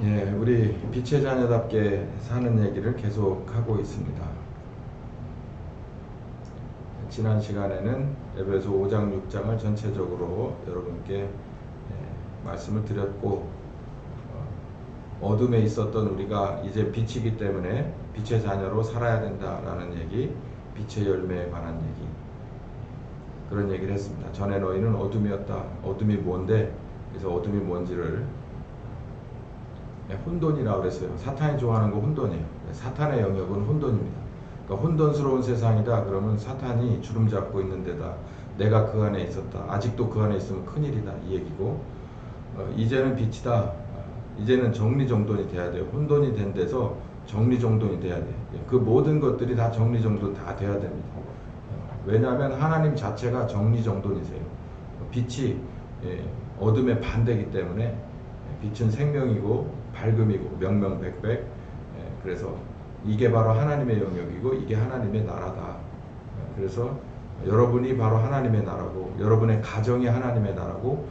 예, 우리 빛의 자녀답게 사는 얘기를 계속하고 있습니다. 지난 시간에는 에베소 5장 6장을 전체적으로 여러분께 말씀을 드렸고, 어둠에 있었던 우리가 이제 빛이기 때문에 빛의 자녀로 살아야 된다라는 얘기, 빛의 열매에 관한 얘기, 그런 얘기를 했습니다. 전에 너희는 어둠이었다. 어둠이 뭔데? 그래서 어둠이 뭔지를 혼돈이라고 그랬어요. 사탄이 좋아하는 거 혼돈이에요. 사탄의 영역은 혼돈입니다. 그러니까 혼돈스러운 세상이다 그러면 사탄이 주름 잡고 있는 데다 내가 그 안에 있었다. 아직도 그 안에 있으면 큰일이다. 이 얘기고, 이제는 빛이다. 이제는 정리정돈이 돼야 돼요. 혼돈이 된 데서 정리정돈이 돼야 돼요. 그 모든 것들이 다 정리정돈 다 돼야 됩니다. 왜냐하면 하나님 자체가 정리정돈이세요. 빛이 어둠의 반대이기 때문에 빛은 생명이고 밝음이고 명명백백. 그래서 이게 바로 하나님의 영역이고 이게 하나님의 나라다. 그래서 여러분이 바로 하나님의 나라고, 여러분의 가정이 하나님의 나라고,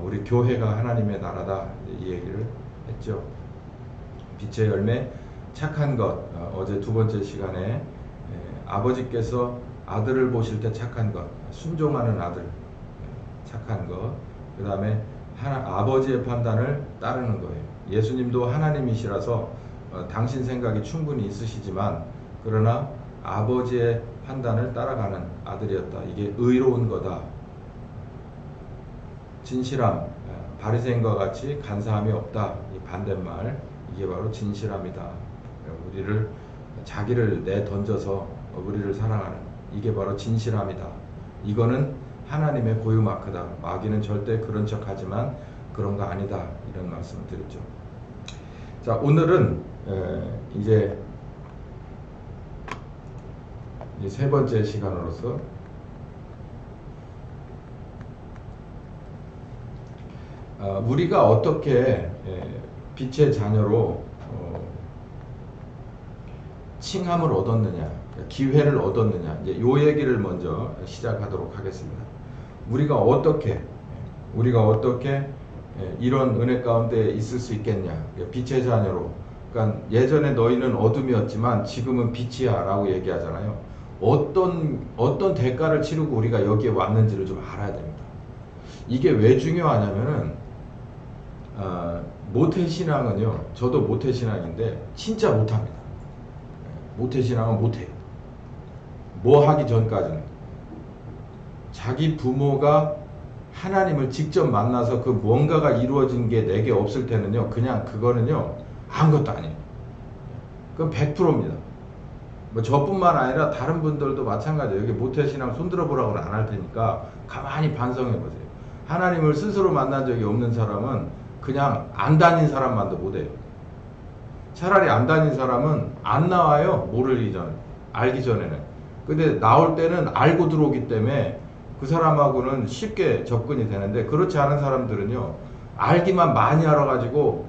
우리 교회가 하나님의 나라다. 이 얘기를 했죠. 빛의 열매, 착한 것. 어제 두 번째 시간에 아버지께서 아들을 보실 때 착한 것, 순종하는 아들, 착한 것. 그 다음에 아버지의 판단을 따르는 거예요. 예수님도 하나님이시라서 당신 생각이 충분히 있으시지만, 그러나 아버지의 판단을 따라가는 아들이었다. 이게 의로운 거다. 진실함, 바리새인과 같이 간사함이 없다. 이 반대말, 이게 바로 진실함이다. 우리를, 자기를 내던져서 우리를 사랑하는, 이게 바로 진실함이다. 이거는 하나님의 고유 마크다. 마귀는 절대 그런 척 하지만 그런 거 아니다. 이런 말씀을 드렸죠. 자, 오늘은 이제 세 번째 시간으로서 우리가 어떻게 빛의 자녀로 칭함을 얻었느냐, 기회를 얻었느냐, 이제 요 얘기를 먼저 시작하도록 하겠습니다. 우리가 어떻게 이런 은혜 가운데 있을 수 있겠냐? 빛의 자녀로. 그러니까 예전에 너희는 어둠이었지만 지금은 빛이야 라고 얘기하잖아요. 어떤 대가를 치르고 우리가 여기에 왔는지를 좀 알아야 됩니다. 이게 왜 중요하냐면은, 모태신앙은요, 저도 모태신앙인데 진짜 못합니다. 모태신앙은 못해요. 뭐 하기 전까지는. 자기 부모가 하나님을 직접 만나서 그 뭔가가 이루어진 게 내게 없을 때는요, 그냥 그거는요 아무것도 아니에요. 그건 100%입니다. 뭐 저뿐만 아니라 다른 분들도 마찬가지예요. 여기 모태신앙 손들어 보라고는 안 할 테니까 가만히 반성해 보세요. 하나님을 스스로 만난 적이 없는 사람은 그냥 안 다닌 사람만도 못해요. 차라리 안 다닌 사람은 안 나와요. 모르기 전, 알기 전에는. 근데 나올 때는 알고 들어오기 때문에 그 사람하고는 쉽게 접근이 되는데, 그렇지 않은 사람들은요, 알기만 많이 알아가지고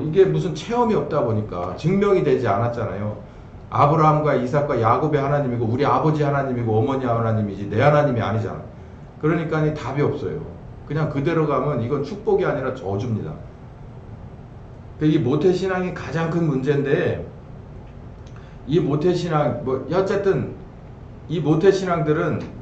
이게 무슨 체험이 없다 보니까 증명이 되지 않았잖아요. 아브라함과 이삭과 야곱의 하나님이고 우리 아버지 하나님이고 어머니 하나님이지 내 하나님이 아니잖아. 그러니까 답이 없어요. 그냥 그대로 가면 이건 축복이 아니라 저주입니다. 이 모태신앙이 가장 큰 문제인데, 이 모태신앙, 어쨌든 이 모태신앙들은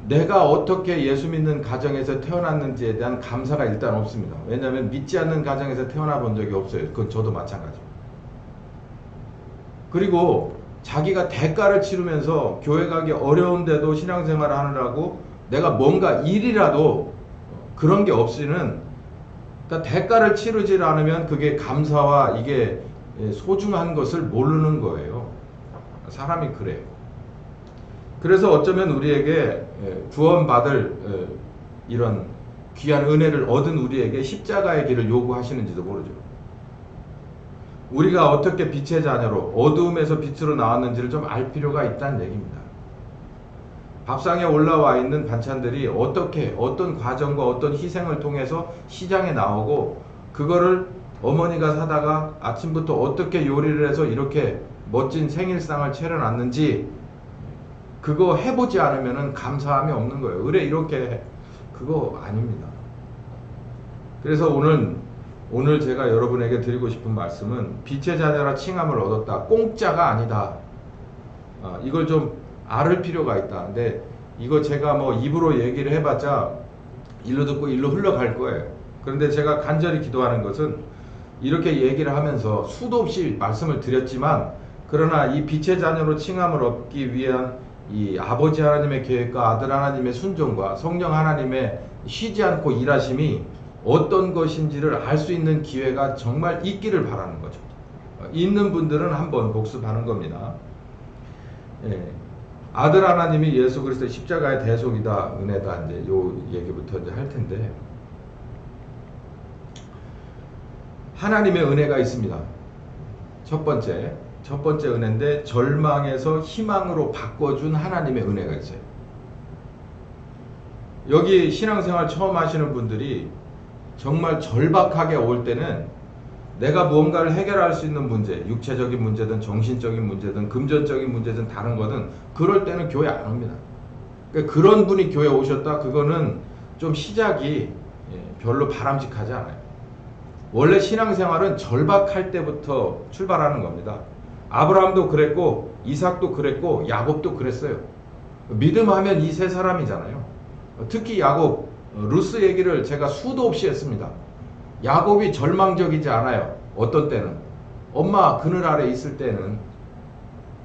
내가 어떻게 예수 믿는 가정에서 태어났는지에 대한 감사가 일단 없습니다. 왜냐하면 믿지 않는 가정에서 태어나 본 적이 없어요. 그건 저도 마찬가지입니다. 그리고 자기가 대가를 치르면서 교회 가기 어려운데도 신앙생활을 하느라고 내가 뭔가 일이라도 그런 게 없이는, 그러니까 대가를 치르지 않으면 그게 감사와 이게 소중한 것을 모르는 거예요. 사람이 그래요. 그래서 어쩌면 우리에게 구원받을 이런 귀한 은혜를 얻은 우리에게 십자가의 길을 요구하시는지도 모르죠. 우리가 어떻게 빛의 자녀로 어두움에서 빛으로 나왔는지를 좀 알 필요가 있다는 얘기입니다. 밥상에 올라와 있는 반찬들이 어떤 과정과 어떤 희생을 통해서 시장에 나오고, 그거를 어머니가 사다가 아침부터 어떻게 요리를 해서 이렇게 멋진 생일상을 차려놨는지, 그거 해보지 않으면 감사함이 없는 거예요. 그래 이렇게 그거 아닙니다. 그래서 오늘 오늘 제가 여러분에게 드리고 싶은 말씀은 빛의 자녀라 칭함을 얻었다. 공짜가 아니다. 이걸 좀 알을 필요가 있다. 근데 이거 제가 뭐 입으로 얘기를 해봤자 일로 듣고 일로 흘러갈 거예요. 그런데 제가 간절히 기도하는 것은 이렇게 얘기를 하면서 수도 없이 말씀을 드렸지만, 그러나 이 빛의 자녀로 칭함을 얻기 위한 이 아버지 하나님의 계획과 아들 하나님의 순종과 성령 하나님의 쉬지 않고 일하심이 어떤 것인지를 알 수 있는 기회가 정말 있기를 바라는 거죠. 있는 분들은 한번 복습하는 겁니다. 아들 하나님이 예수 그리스도의 십자가의 대속이다, 은혜다, 이제 요 얘기부터 이제 할 텐데, 하나님의 은혜가 있습니다. 첫 번째 은혜인데, 절망에서 희망으로 바꿔준 하나님의 은혜가 있어요. 여기 신앙생활 처음 하시는 분들이 정말 절박하게 올 때는 내가 무언가를 해결할 수 있는 문제, 육체적인 문제든 정신적인 문제든 금전적인 문제든 다른 거든, 그럴 때는 교회 안 옵니다. 그러니까 그런 분이 교회 오셨다, 그거는 좀 시작이 별로 바람직하지 않아요. 원래 신앙생활은 절박할 때부터 출발하는 겁니다. 아브라함도 그랬고 이삭도 그랬고 야곱도 그랬어요. 믿음하면 이 세 사람이잖아요. 특히 야곱, 루스 얘기를 제가 수도 없이 했습니다. 야곱이 절망적이지 않아요. 어떤 때는 엄마 그늘 아래 있을 때는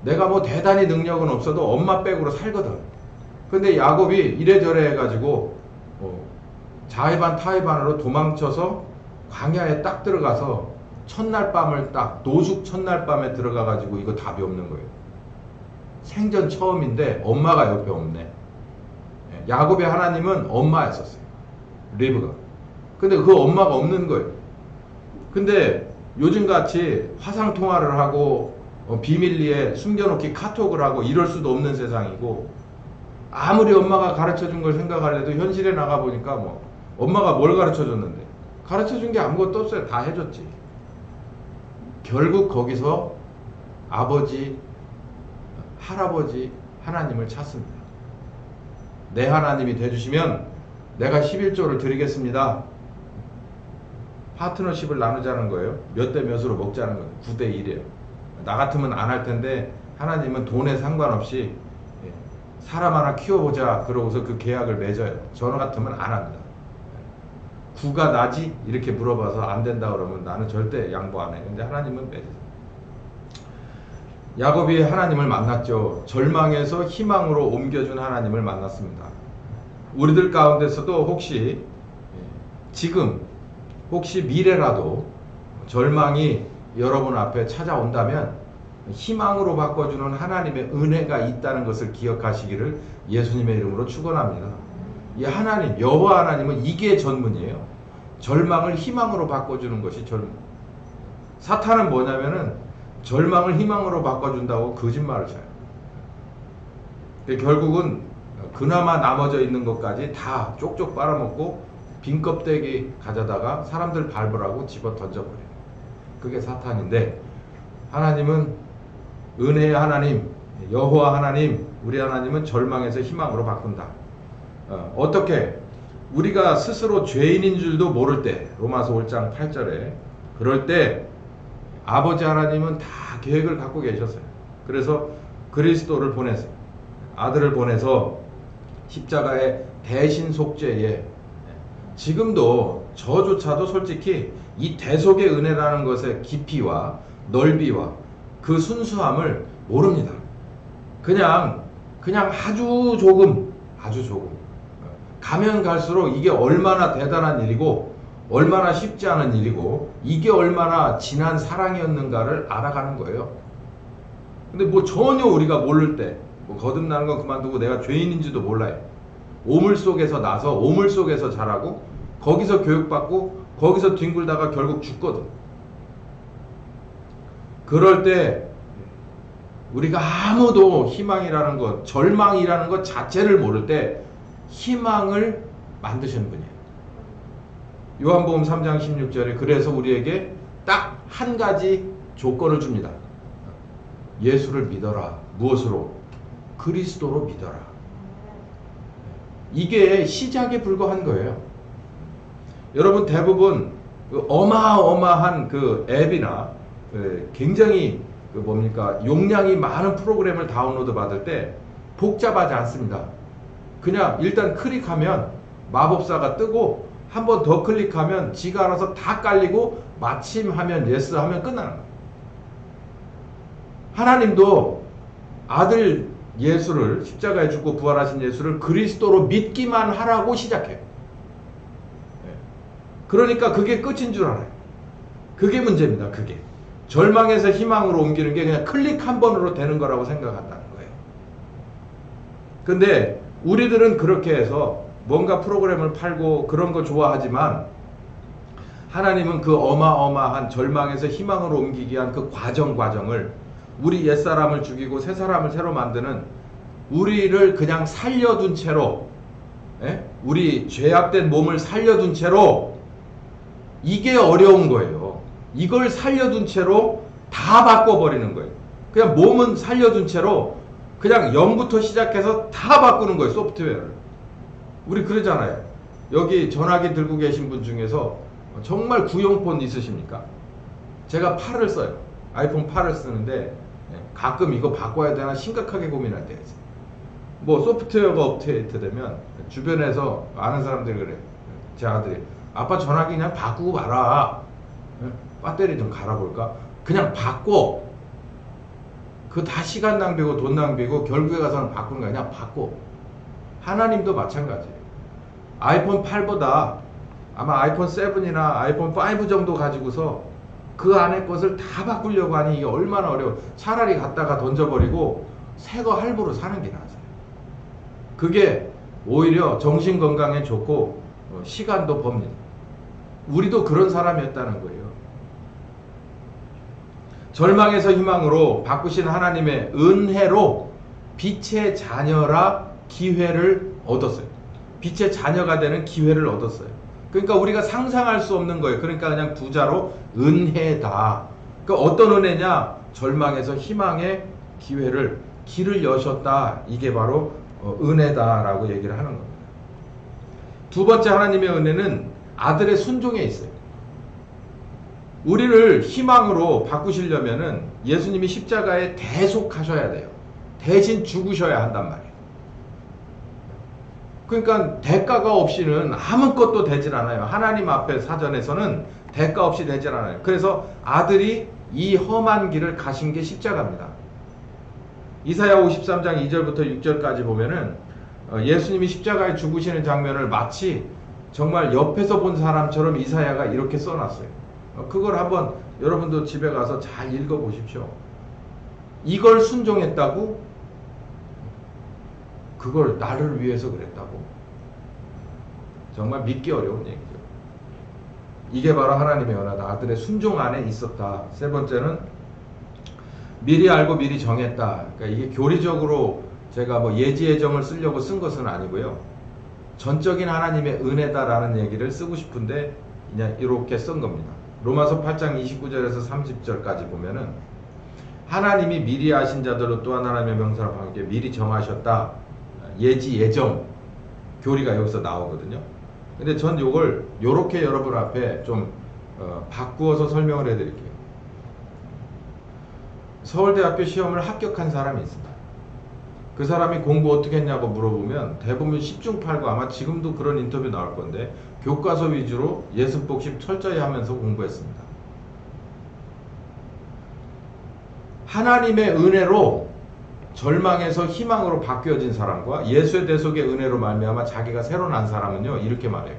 내가 뭐 대단히 능력은 없어도 엄마 백으로 살거든. 근데 야곱이 이래저래 해가지고 자해반 타해반으로 도망쳐서 광야에 딱 들어가서 첫날 밤을 딱 노숙 첫날 밤에 들어가가지고 이거 답이 없는 거예요. 생전 처음인데 엄마가 옆에 없네. 야곱의 하나님은 엄마였었어요. 리브가. 근데 그 엄마가 없는 거예요. 근데 요즘같이 화상통화를 하고 비밀리에 숨겨놓기 카톡을 하고 이럴 수도 없는 세상이고, 아무리 엄마가 가르쳐준 걸 생각하려도 현실에 나가보니까 뭐 엄마가 뭘 가르쳐줬는데, 가르쳐준 게 아무것도 없어요. 다 해줬지. 결국 거기서 아버지, 할아버지 하나님을 찾습니다. 내 하나님이 돼주시면 내가 11조를 드리겠습니다. 파트너십을 나누자는 거예요. 몇 대 몇으로 먹자는 거예요. 9대 1이에요. 나 같으면 안 할 텐데 하나님은 돈에 상관없이 사람 하나 키워보자 그러고서 그 계약을 맺어요. 저 같으면 안 합니다. 9가 나지? 이렇게 물어봐서 안 된다 그러면 나는 절대 양보 안 해요. 근데 하나님은 맺으세요. 야곱이 하나님을 만났죠. 절망에서 희망으로 옮겨준 하나님을 만났습니다. 우리들 가운데서도 혹시 지금 혹시 미래라도 절망이 여러분 앞에 찾아온다면 희망으로 바꿔주는 하나님의 은혜가 있다는 것을 기억하시기를 예수님의 이름으로 축원합니다. 이 하나님, 여호와 하나님은 이게 전문이에요. 절망을 희망으로 바꿔주는 것이 전문. 사탄은 뭐냐면은 절망을 희망으로 바꿔준다고 거짓말을 쳐요. 결국은 그나마 남아져 있는 것까지 다 쪽쪽 빨아먹고 빈 껍데기 가져다가 사람들 밟으라고 집어 던져버려요. 그게 사탄인데, 하나님은 은혜의 하나님, 여호와 하나님, 우리 하나님은 절망에서 희망으로 바꾼다. 어떻게? 우리가 스스로 죄인인 줄도 모를 때, 로마서 5장 8절에 그럴 때 아버지 하나님은 다 계획을 갖고 계셨어요. 그래서 그리스도를 보내세요. 아들을 보내서 십자가의 대신 속죄에, 지금도 저조차도 솔직히 이 대속의 은혜라는 것의 깊이와 넓이와 그 순수함을 모릅니다. 그냥 아주 조금 가면 갈수록 이게 얼마나 대단한 일이고 얼마나 쉽지 않은 일이고 이게 얼마나 진한 사랑이었는가를 알아가는 거예요. 근데 뭐 전혀 우리가 모를 때, 뭐 거듭나는 건 그만두고 내가 죄인인지도 몰라요. 오물 속에서 나서 오물 속에서 자라고 거기서 교육받고 거기서 뒹굴다가 결국 죽거든. 그럴 때 우리가 아무도 희망이라는 것, 절망이라는 것 자체를 모를 때 희망을 만드시는 분이에요. 요한복음 3장 16절에 그래서 우리에게 딱 한 가지 조건을 줍니다. 예수를 믿어라. 무엇으로? 그리스도로 믿어라. 이게 시작에 불과한 거예요. 여러분 대부분 그 어마어마한 그 앱이나 굉장히 그 뭡니까 용량이 많은 프로그램을 다운로드 받을 때 복잡하지 않습니다. 그냥 일단 클릭하면 마법사가 뜨고 한 번 더 클릭하면 지가 알아서 다 깔리고 마침 하면 예스 하면 끝나는 거예요. 하나님도 아들 예수를 십자가에 죽고 부활하신 예수를 그리스도로 믿기만 하라고 시작해요. 그러니까 그게 끝인 줄 알아요. 그게 문제입니다. 그게 절망에서 희망으로 옮기는 게 그냥 클릭 한 번으로 되는 거라고 생각한다는 거예요. 근데 우리들은 그렇게 해서 뭔가 프로그램을 팔고 그런 거 좋아하지만 하나님은 그 어마어마한 절망에서 희망으로 옮기기 위한 그 과정을 우리 옛사람을 죽이고 새사람을 새로 만드는 우리를 그냥 살려둔 채로 우리 죄악된 몸을 살려둔 채로 이게 어려운 거예요. 이걸 살려둔 채로 다 바꿔버리는 거예요. 그냥 몸은 살려둔 채로 그냥 0부터 시작해서 다 바꾸는 거예요. 소프트웨어를. 우리 그러잖아요. 여기 전화기 들고 계신 분 중에서 정말 구형폰 있으십니까? 제가 8을 써요. 아이폰 8을 쓰는데 가끔 이거 바꿔야 되나 심각하게 고민할 때가 있어요. 뭐 소프트웨어가 업데이트 되면 주변에서 아는 사람들이 그래요. 제 아들이 아빠 전화기 그냥 바꾸고 말아. 배터리 좀 갈아볼까? 그냥 바꿔. 그 다 시간 낭비고 돈 낭비고 결국에 가서는 바꾸는 거 그냥 바꿔. 하나님도 마찬가지예요. 아이폰 8보다 아마 아이폰 7이나 아이폰 5 정도 가지고서 그 안에 것을 다 바꾸려고 하니 이게 얼마나 어려워. 차라리 갖다가 던져버리고 새 거 할부로 사는 게 나아요. 그게 오히려 정신 건강에 좋고 시간도 법니다. 우리도 그런 사람이었다는 거예요. 절망에서 희망으로 바꾸신 하나님의 은혜로 빛의 자녀라 기회를 얻었어요. 빛의 자녀가 되는 기회를 얻었어요. 그러니까 우리가 상상할 수 없는 거예요. 그러니까 그냥 부자로 은혜다. 그러니까 어떤 은혜냐? 절망에서 희망의 길을 여셨다. 이게 바로 은혜다라고 얘기를 하는 겁니다. 두 번째 하나님의 은혜는 아들의 순종에 있어요. 우리를 희망으로 바꾸시려면은 예수님이 십자가에 대속하셔야 돼요. 대신 죽으셔야 한단 말이에요. 그러니까 대가가 없이는 아무것도 되질 않아요. 하나님 앞에 사전에서는 대가 없이 되질 않아요. 그래서 아들이 이 험한 길을 가신 게 십자가입니다. 이사야 53장 2절부터 6절까지 보면은 예수님이 십자가에 죽으시는 장면을 마치 정말 옆에서 본 사람처럼 이사야가 이렇게 써놨어요. 그걸 한번 여러분도 집에 가서 잘 읽어보십시오. 이걸 순종했다고? 그걸 나를 위해서 그랬다고? 정말 믿기 어려운 얘기죠. 이게 바로 하나님의 은혜다. 아들의 순종 안에 있었다. 세 번째는 미리 알고 미리 정했다. 그러니까 이게 교리적으로 제가 뭐 예지예정을 쓰려고 쓴 것은 아니고요. 전적인 하나님의 은혜다라는 얘기를 쓰고 싶은데 그냥 이렇게 쓴 겁니다. 로마서 8장 29절에서 30절까지 보면은 하나님이 미리 아신 자들로 또한 하나님의 명사로 함께 미리 정하셨다. 예지 예정 교리가 여기서 나오거든요. 근데 전 요걸 요렇게 여러분 앞에 좀 바꾸어서 설명을 해드릴게요. 서울대학교 시험을 합격한 사람이 있습니다. 그 사람이 공부 어떻게 했냐고 물어보면 대부분 10중 8구 아마 지금도 그런 인터뷰 나올 건데 교과서 위주로 예습복습 철저히 하면서 공부했습니다. 하나님의 은혜로 절망에서 희망으로 바뀌어진 사람과 예수의 대속의 은혜로 말미암아 자기가 새로 난 사람은요 이렇게 말해요.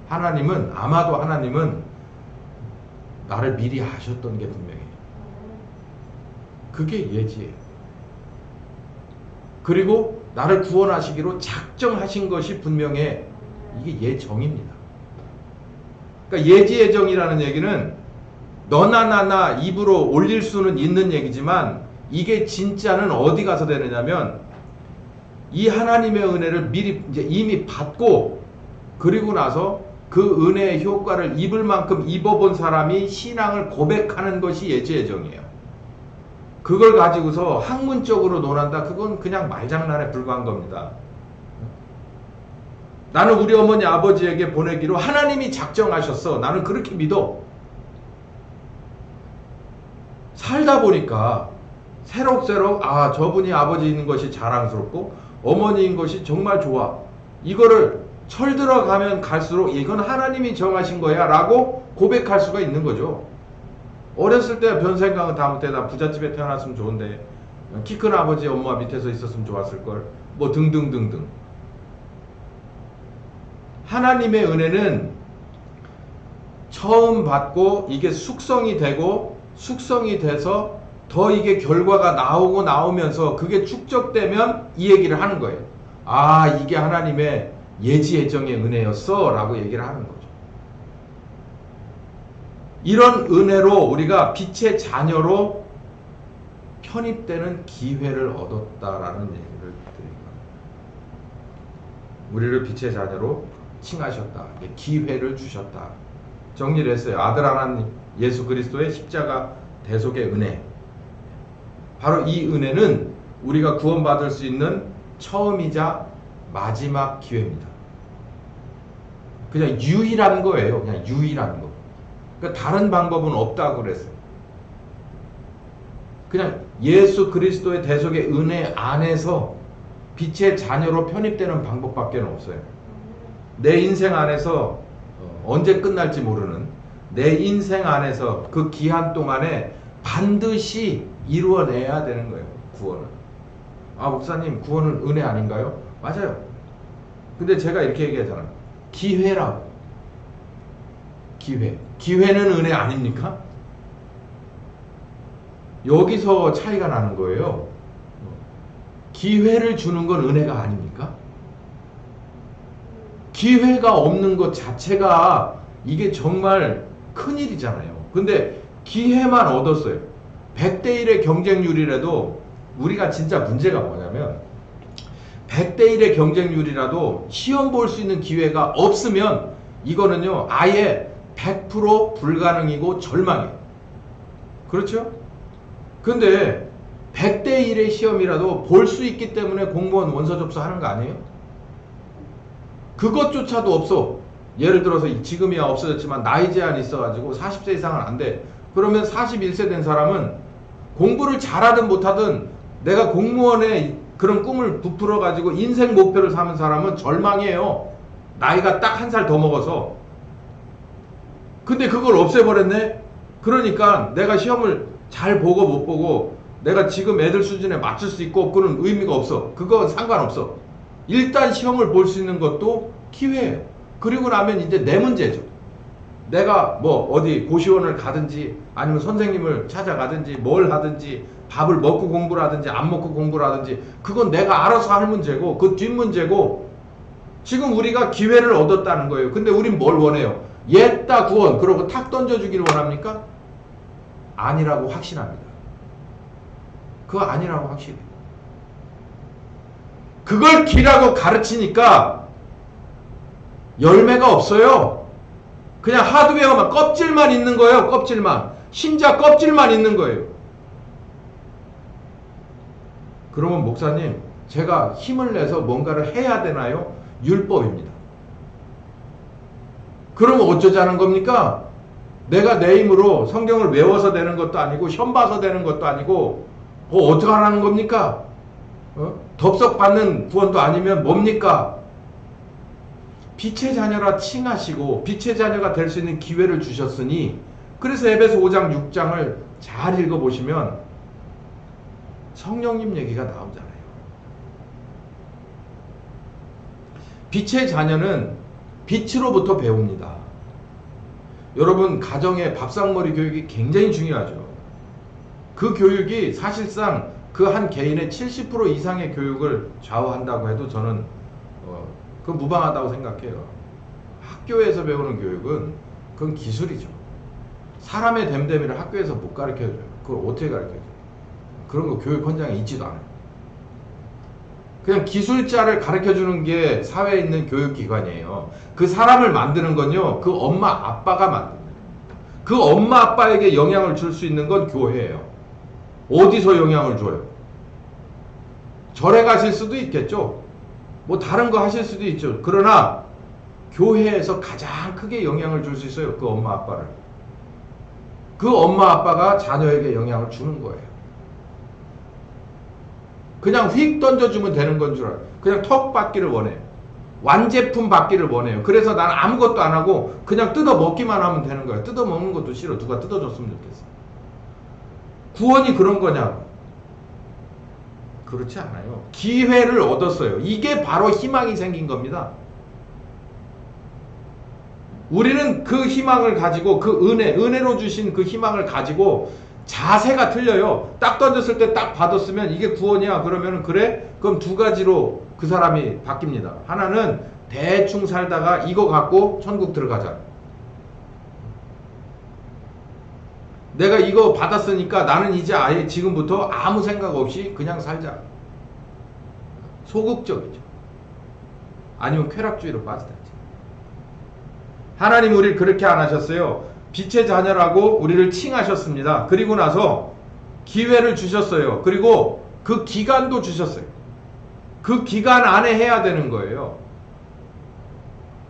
아마도 하나님은 나를 미리 아셨던 게 분명해요. 그게 예지예요. 그리고 나를 구원하시기로 작정하신 것이 분명해. 이게 예정입니다. 그러니까 예지예정이라는 얘기는 너나 나나 입으로 올릴 수는 있는 얘기지만 이게 진짜는 어디 가서 되느냐면 이 하나님의 은혜를 미리 이미 받고 그리고 나서 그 은혜의 효과를 입을 만큼 입어본 사람이 신앙을 고백하는 것이 예지예정이에요. 그걸 가지고서 학문적으로 논한다. 그건 그냥 말장난에 불과한 겁니다. 나는 우리 어머니 아버지에게 보내기로 하나님이 작정하셨어. 나는 그렇게 믿어. 살다 보니까 새록새록 저분이 아버지인 것이 자랑스럽고 어머니인 것이 정말 좋아. 이거를 철들어 가면 갈수록 이건 하나님이 정하신 거야 라고 고백할 수가 있는 거죠. 어렸을 때 변생각은 다 못해. 나 부잣집에 태어났으면 좋은데 키 큰 아버지 엄마 밑에서 있었으면 좋았을걸. 뭐 등등등등. 하나님의 은혜는 처음 받고 이게 숙성이 되고 숙성이 돼서 더 이게 결과가 나오면서 그게 축적되면 이 얘기를 하는 거예요. 이게 하나님의 예지 예정의 은혜였어 라고 얘기를 하는 거죠. 이런 은혜로 우리가 빛의 자녀로 편입되는 기회를 얻었다라는 얘기를 드립니다. 우리를 빛의 자녀로 칭하셨다. 기회를 주셨다. 정리를 했어요. 아들 하나님 예수 그리스도의 십자가 대속의 은혜. 바로 이 은혜는 우리가 구원받을 수 있는 처음이자 마지막 기회입니다. 그냥 유일한 거예요. 그냥 유일한 거. 그러니까 다른 방법은 없다고 그랬어요. 그냥 예수 그리스도의 대속의 은혜 안에서 빛의 자녀로 편입되는 방법밖에 없어요. 내 인생 안에서 언제 끝날지 모르는 내 인생 안에서 그 기한 동안에 반드시 이루어내야 되는 거예요. 구원을. 목사님 구원은 은혜 아닌가요? 맞아요. 근데 제가 이렇게 얘기하잖아요. 기회라고. 기회는 은혜 아닙니까? 여기서 차이가 나는 거예요. 기회를 주는 건 은혜가 아닙니까? 기회가 없는 것 자체가 이게 정말 큰일이잖아요. 근데 기회만 얻었어요. 100대 1의 경쟁률이라도 우리가 진짜 문제가 뭐냐면 100대 1의 경쟁률이라도 시험 볼 수 있는 기회가 없으면 이거는요 아예 100% 불가능이고 절망이에요. 그렇죠? 근데 100대 1의 시험이라도 볼 수 있기 때문에 공무원 원서 접수하는 거 아니에요? 그것조차도 없어. 예를 들어서 지금이야 없어졌지만 나이 제한이 있어가지고 40세 이상은 안 돼. 그러면 41세 된 사람은 공부를 잘하든 못하든 내가 공무원의 그런 꿈을 부풀어가지고 인생 목표를 삼은 사람은 절망이에요. 나이가 딱 한 살 더 먹어서. 근데 그걸 없애버렸네? 그러니까 내가 시험을 잘 보고 못 보고 내가 지금 애들 수준에 맞출 수 있고 없고는 의미가 없어. 그건 상관없어. 일단 시험을 볼 수 있는 것도 기회예요. 그리고 나면 이제 내 문제죠. 내가 뭐 어디 고시원을 가든지 아니면 선생님을 찾아가든지 뭘 하든지 밥을 먹고 공부를 하든지 안 먹고 공부를 하든지 그건 내가 알아서 할 문제고 그 뒷문제고 지금 우리가 기회를 얻었다는 거예요. 근데 우린 뭘 원해요? 옛다 구원 그러고 탁 던져주기를 원합니까? 아니라고 확신합니다. 그거 아니라고 확신해요. 그걸 기라고 가르치니까 열매가 없어요. 그냥 하드웨어만 껍질만 있는 거예요. 껍질만. 신자 껍질만 있는 거예요. 그러면 목사님 제가 힘을 내서 뭔가를 해야 되나요? 율법입니다. 그러면 어쩌자는 겁니까? 내가 내 힘으로 성경을 외워서 되는 것도 아니고 시험 봐서 되는 것도 아니고 어떻게 하라는 겁니까? 덥석 받는 구원도 아니면 뭡니까? 빛의 자녀라 칭하시고 빛의 자녀가 될 수 있는 기회를 주셨으니 그래서 에베소 5장 6장을 잘 읽어보시면 성령님 얘기가 나오잖아요. 빛의 자녀는 빛으로부터 배웁니다. 여러분 가정의 밥상머리 교육이 굉장히 중요하죠. 그 교육이 사실상 그 한 개인의 70% 이상의 교육을 좌우한다고 해도 저는 그건 무방하다고 생각해요. 학교에서 배우는 교육은 그건 기술이죠. 사람의 됨됨이를 학교에서 못 가르쳐줘요. 그걸 어떻게 가르쳐줘요? 그런 거 교육 현장에 있지도 않아요. 그냥 기술자를 가르쳐주는 게 사회에 있는 교육기관이에요. 그 사람을 만드는 건요, 그 엄마 아빠가 만듭니다. 그 엄마 아빠에게 영향을 줄 수 있는 건 교회예요. 어디서 영향을 줘요? 절에 가실 수도 있겠죠. 뭐 다른 거 하실 수도 있죠. 그러나 교회에서 가장 크게 영향을 줄 수 있어요. 그 엄마 아빠를. 그 엄마 아빠가 자녀에게 영향을 주는 거예요. 그냥 휙 던져주면 되는 건 줄 알아요. 그냥 턱 받기를 원해요. 완제품 받기를 원해요. 그래서 나는 아무것도 안 하고 그냥 뜯어 먹기만 하면 되는 거예요. 뜯어 먹는 것도 싫어. 누가 뜯어줬으면 좋겠어. 구원이 그런 거냐고. 그렇지 않아요. 기회를 얻었어요. 이게 바로 희망이 생긴 겁니다. 우리는 그 희망을 가지고 그 은혜로 주신 그 희망을 가지고 자세가 틀려요. 딱 던졌을 때 딱 받았으면 이게 구원이야. 그러면 그래? 그럼 두 가지로 그 사람이 바뀝니다. 하나는 대충 살다가 이거 갖고 천국 들어가자. 내가 이거 받았으니까 나는 이제 아예 지금부터 아무 생각 없이 그냥 살자. 소극적이죠. 아니면 쾌락주의로 빠지든지. 하나님 우리를 그렇게 안 하셨어요. 빛의 자녀라고 우리를 칭하셨습니다. 그리고 나서 기회를 주셨어요. 그리고 그 기간도 주셨어요. 그 기간 안에 해야 되는 거예요.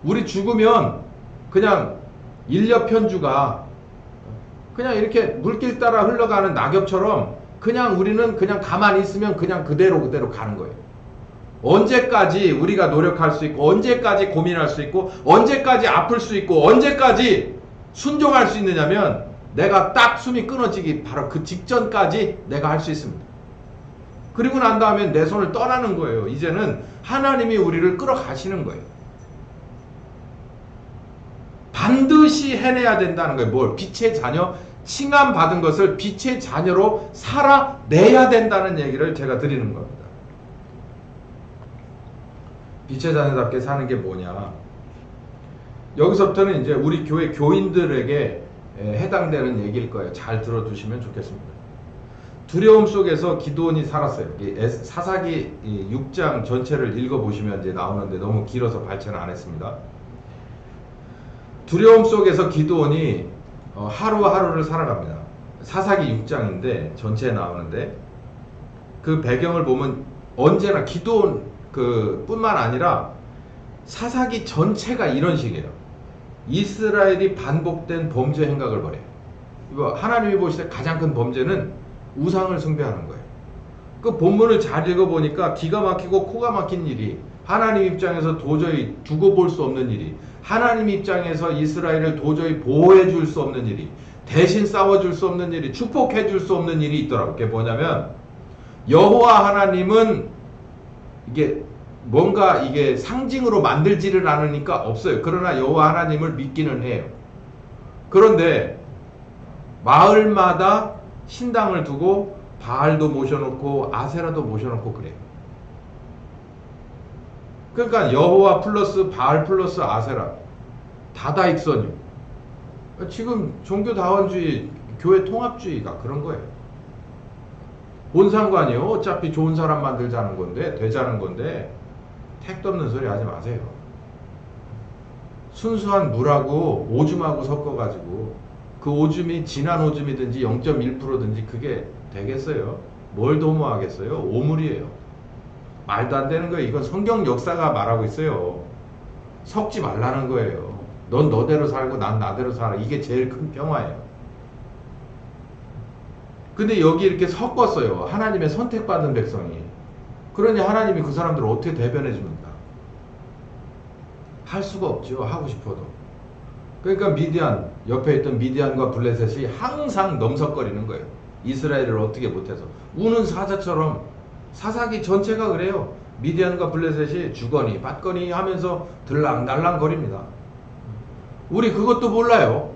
우리 죽으면 그냥 인력편주가 그냥 이렇게 물길 따라 흘러가는 낙엽처럼 그냥 우리는 그냥 가만히 있으면 그냥 그대로 가는 거예요. 언제까지 우리가 노력할 수 있고, 언제까지 고민할 수 있고, 언제까지 아플 수 있고, 언제까지 순종할 수 있느냐면 내가 딱 숨이 끊어지기 바로 그 직전까지 내가 할 수 있습니다. 그리고 난 다음에 내 손을 떠나는 거예요. 이제는 하나님이 우리를 끌어가시는 거예요. 반드시 해내야 된다는 거예요. 뭘? 빛의 자녀, 칭함 받은 것을 빛의 자녀로 살아내야 된다는 얘기를 제가 드리는 겁니다. 빛의 자녀답게 사는 게 뭐냐? 여기서부터는 이제 우리 교회 교인들에게 해당되는 얘기일 거예요. 잘 들어두시면 좋겠습니다. 두려움 속에서 기드온이 살았어요. 사사기 6장 전체를 읽어보시면 이제 나오는데 너무 길어서 발췌는 안 했습니다. 두려움 속에서 기드온이 하루하루를 살아갑니다. 사사기 6장인데 전체에 나오는데 그 배경을 보면 언제나 기드온 뿐만 아니라 사사기 전체가 이런 식이에요. 이스라엘이 반복된 범죄 행각을 벌여요. 이거 하나님이 보실 때 가장 큰 범죄는 우상을 숭배하는 거예요. 그 본문을 잘 읽어보니까 기가 막히고 코가 막힌 일이, 하나님 입장에서 도저히 두고 볼 수 없는 일이, 하나님 입장에서 이스라엘을 도저히 보호해 줄 수 없는 일이, 대신 싸워줄 수 없는 일이, 축복해 줄 수 없는 일이 있더라고요. 그게 뭐냐면 여호와 하나님은 이게 뭔가 이게 상징으로 만들지를 않으니까 없어요. 그러나 여호와 하나님을 믿기는 해요. 그런데 마을마다 신당을 두고 바알도 모셔놓고 아세라도 모셔놓고 그래요. 그러니까 여호와 플러스 바알 플러스 아세라 다다익선이요. 지금 종교다원주의, 교회 통합주의가 그런 거예요. 뭔 상관이요? 어차피 좋은 사람 만들자는 건데, 되자는 건데 택도 없는 소리 하지 마세요. 순수한 물하고 오줌하고 섞어가지고 그 오줌이 진한 오줌이든지 0.1%든지 그게 되겠어요? 뭘 도모하겠어요? 오물이에요. 말도 안 되는 거예요. 이건 성경 역사가 말하고 있어요. 섞지 말라는 거예요. 넌 너대로 살고 난 나대로 살아. 이게 제일 큰 평화예요. 근데 여기 이렇게 섞었어요. 하나님의 선택받은 백성이. 그러니 하나님이 그 사람들을 어떻게 대변해 줍니까? 할 수가 없죠. 하고 싶어도. 그러니까 미디안, 옆에 있던 미디안과 블레셋이 항상 넘석거리는 거예요. 이스라엘을 어떻게 못해서. 우는 사자처럼 사사기 전체가 그래요. 미디안과 블레셋이 주거니 받거니 하면서 들랑달랑 거립니다. 우리 그것도 몰라요.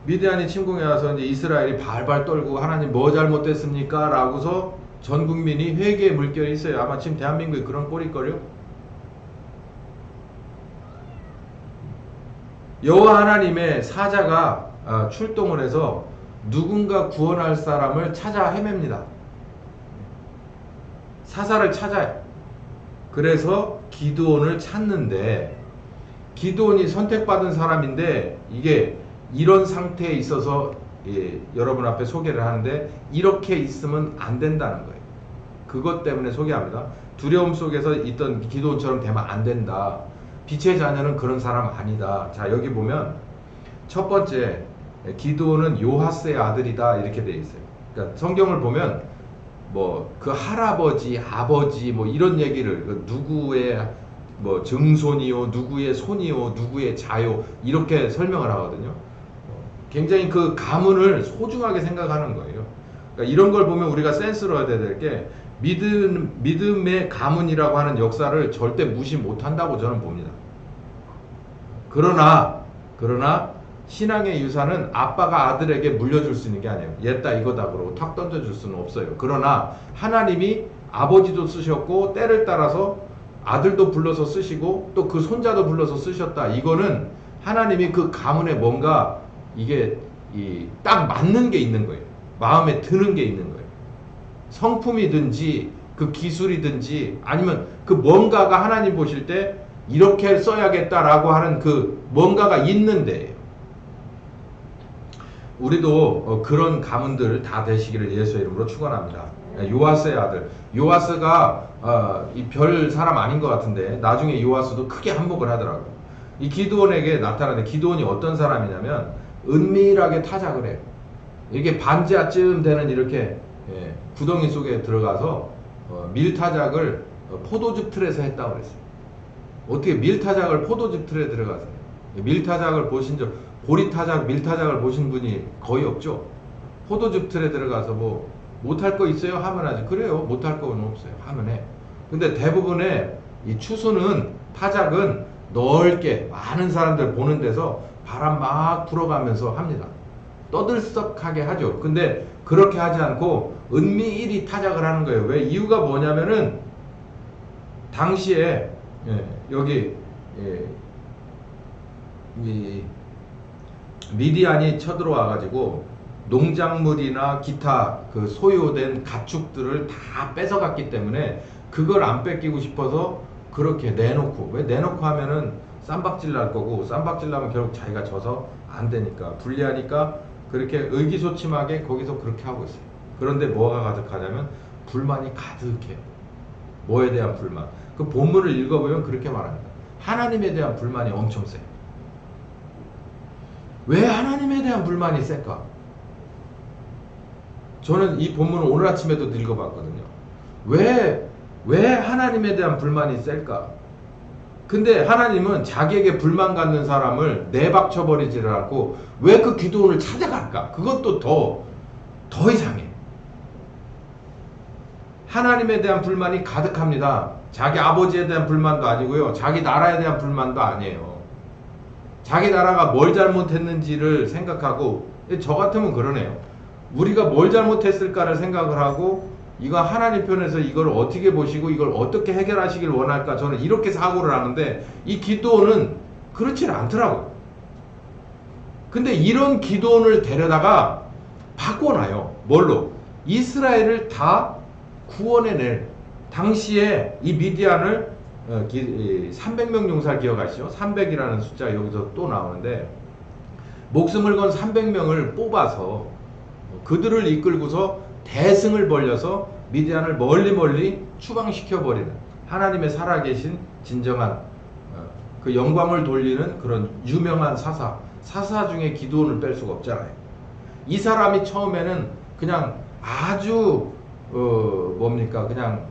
미디안이 침공해 와서 이제 이스라엘이 발발 떨고 하나님 뭐 잘못됐습니까? 라고서 전 국민이 회개의 물결이 있어요. 아마 지금 대한민국이 그런 꼴일걸요. 여호와 하나님의 사자가 출동을 해서 누군가 구원할 사람을 찾아 헤맵니다. 사사를 찾아요. 그래서 기드온을 찾는데, 기드온이 선택받은 사람인데 이게 이런 상태에 있어서 여러분 앞에 소개를 하는데 이렇게 있으면 안 된다는 거예요. 그것 때문에 소개합니다. 두려움 속에서 있던 기드온처럼 되면 안 된다. 빛의 자녀는 그런 사람 아니다. 자, 여기 보면 첫 번째, 기드온은 요하스의 아들이다 이렇게 돼 있어요. 그러니까 성경을 보면 뭐 그 할아버지, 아버지 뭐 이런 얘기를 누구의 뭐 증손이요, 누구의 손이요, 누구의 자요 이렇게 설명을 하거든요. 굉장히 그 가문을 소중하게 생각하는 거예요. 그러니까 이런 걸 보면 우리가 센스로 해야 될 게 믿음의 가문이라고 하는 역사를 절대 무시 못한다고 저는 봅니다. 그러나 신앙의 유산은 아빠가 아들에게 물려줄 수 있는 게 아니에요. 얘다 이거다 그러고 탁 던져줄 수는 없어요. 그러나 하나님이 아버지도 쓰셨고 때를 따라서 아들도 불러서 쓰시고 또 그 손자도 불러서 쓰셨다. 이거는 하나님이 그 가문에 뭔가 이게 딱 맞는 게 있는 거예요. 마음에 드는 게 있는 거예요. 성품이든지 그 기술이든지 아니면 그 뭔가가 하나님 보실 때 이렇게 써야겠다라고 하는 그 뭔가가 있는데 우리도 그런 가문들 다 되시기를 예수의 이름으로 축원합니다. 요아스의 아들. 요아스가 이 별 사람 아닌 것 같은데 나중에 요아스도 크게 한몫을 하더라고요. 이 기드온에게 나타나는 기드온이 어떤 사람이냐면 은밀하게 타작을 해요. 이게 반지하쯤 되는 이렇게 구덩이 속에 들어가서 밀타작을 포도즙 틀에서 했다고 그랬어요. 어떻게 밀타작을 포도즙 틀에 들어가서 밀타작을 보신 적 보리타작, 밀타작을 보신 분이 거의 없죠. 포도즙 틀에 들어가서 뭐 못할 거 있어요? 하면 하지. 그래요. 못할 거는 없어요. 하면 해. 근데 대부분의 이 추수는 타작은 넓게 많은 사람들 보는 데서 바람 막 불어가면서 합니다. 떠들썩하게 하죠. 근데 그렇게 하지 않고 은밀히 타작을 하는 거예요. 왜? 이유가 뭐냐면은 당시에 여기 이 미디안이 쳐들어와 가지고 농작물이나 기타 그 소요된 가축들을 다 뺏어갔기 때문에 그걸 안 뺏기고 싶어서 그렇게 내놓고, 왜 내놓고 하면은 쌈박질 날 거고, 쌈박질 나면 결국 자기가 져서 안 되니까 불리하니까 그렇게 의기소침하게 거기서 그렇게 하고 있어요. 그런데 뭐가 가득하냐면 불만이 가득해요. 뭐에 대한 불만? 그 본문을 읽어보면 그렇게 말합니다. 하나님에 대한 불만이 엄청 세요. 왜 하나님에 대한 불만이 셀까? 저는 이 본문을 오늘 아침에도 읽어봤거든요. 왜 하나님에 대한 불만이 셀까? 근데 하나님은 자기에게 불만 갖는 사람을 내박쳐버리지를 않고 왜 그 기도원을 찾아갈까? 그것도 더 이상해. 하나님에 대한 불만이 가득합니다. 자기 아버지에 대한 불만도 아니고요. 자기 나라에 대한 불만도 아니에요. 자기 나라가 뭘 잘못했는지를 생각하고, 저 같으면 그러네요. 우리가 뭘 잘못했을까를 생각을 하고 이거 하나님 편에서 이걸 어떻게 보시고 이걸 어떻게 해결하시길 원할까, 저는 이렇게 사고를 하는데 이 기도는 그렇지 않더라고요. 근데 이런 기도원을 데려다가 바꿔놔요. 뭘로? 이스라엘을 다 구원해낼, 당시에 이 미디안을 300명 용사 기억하시죠? 300이라는 숫자 여기서 또 나오는데 목숨을 건 300명을 뽑아서 그들을 이끌고서 대승을 벌려서 미디안을 멀리 추방시켜버리는 하나님의 살아계신 진정한 그 영광을 돌리는 그런 유명한 사사 중에 기드온을 뺄 수가 없잖아요. 이 사람이 처음에는 그냥 아주 그냥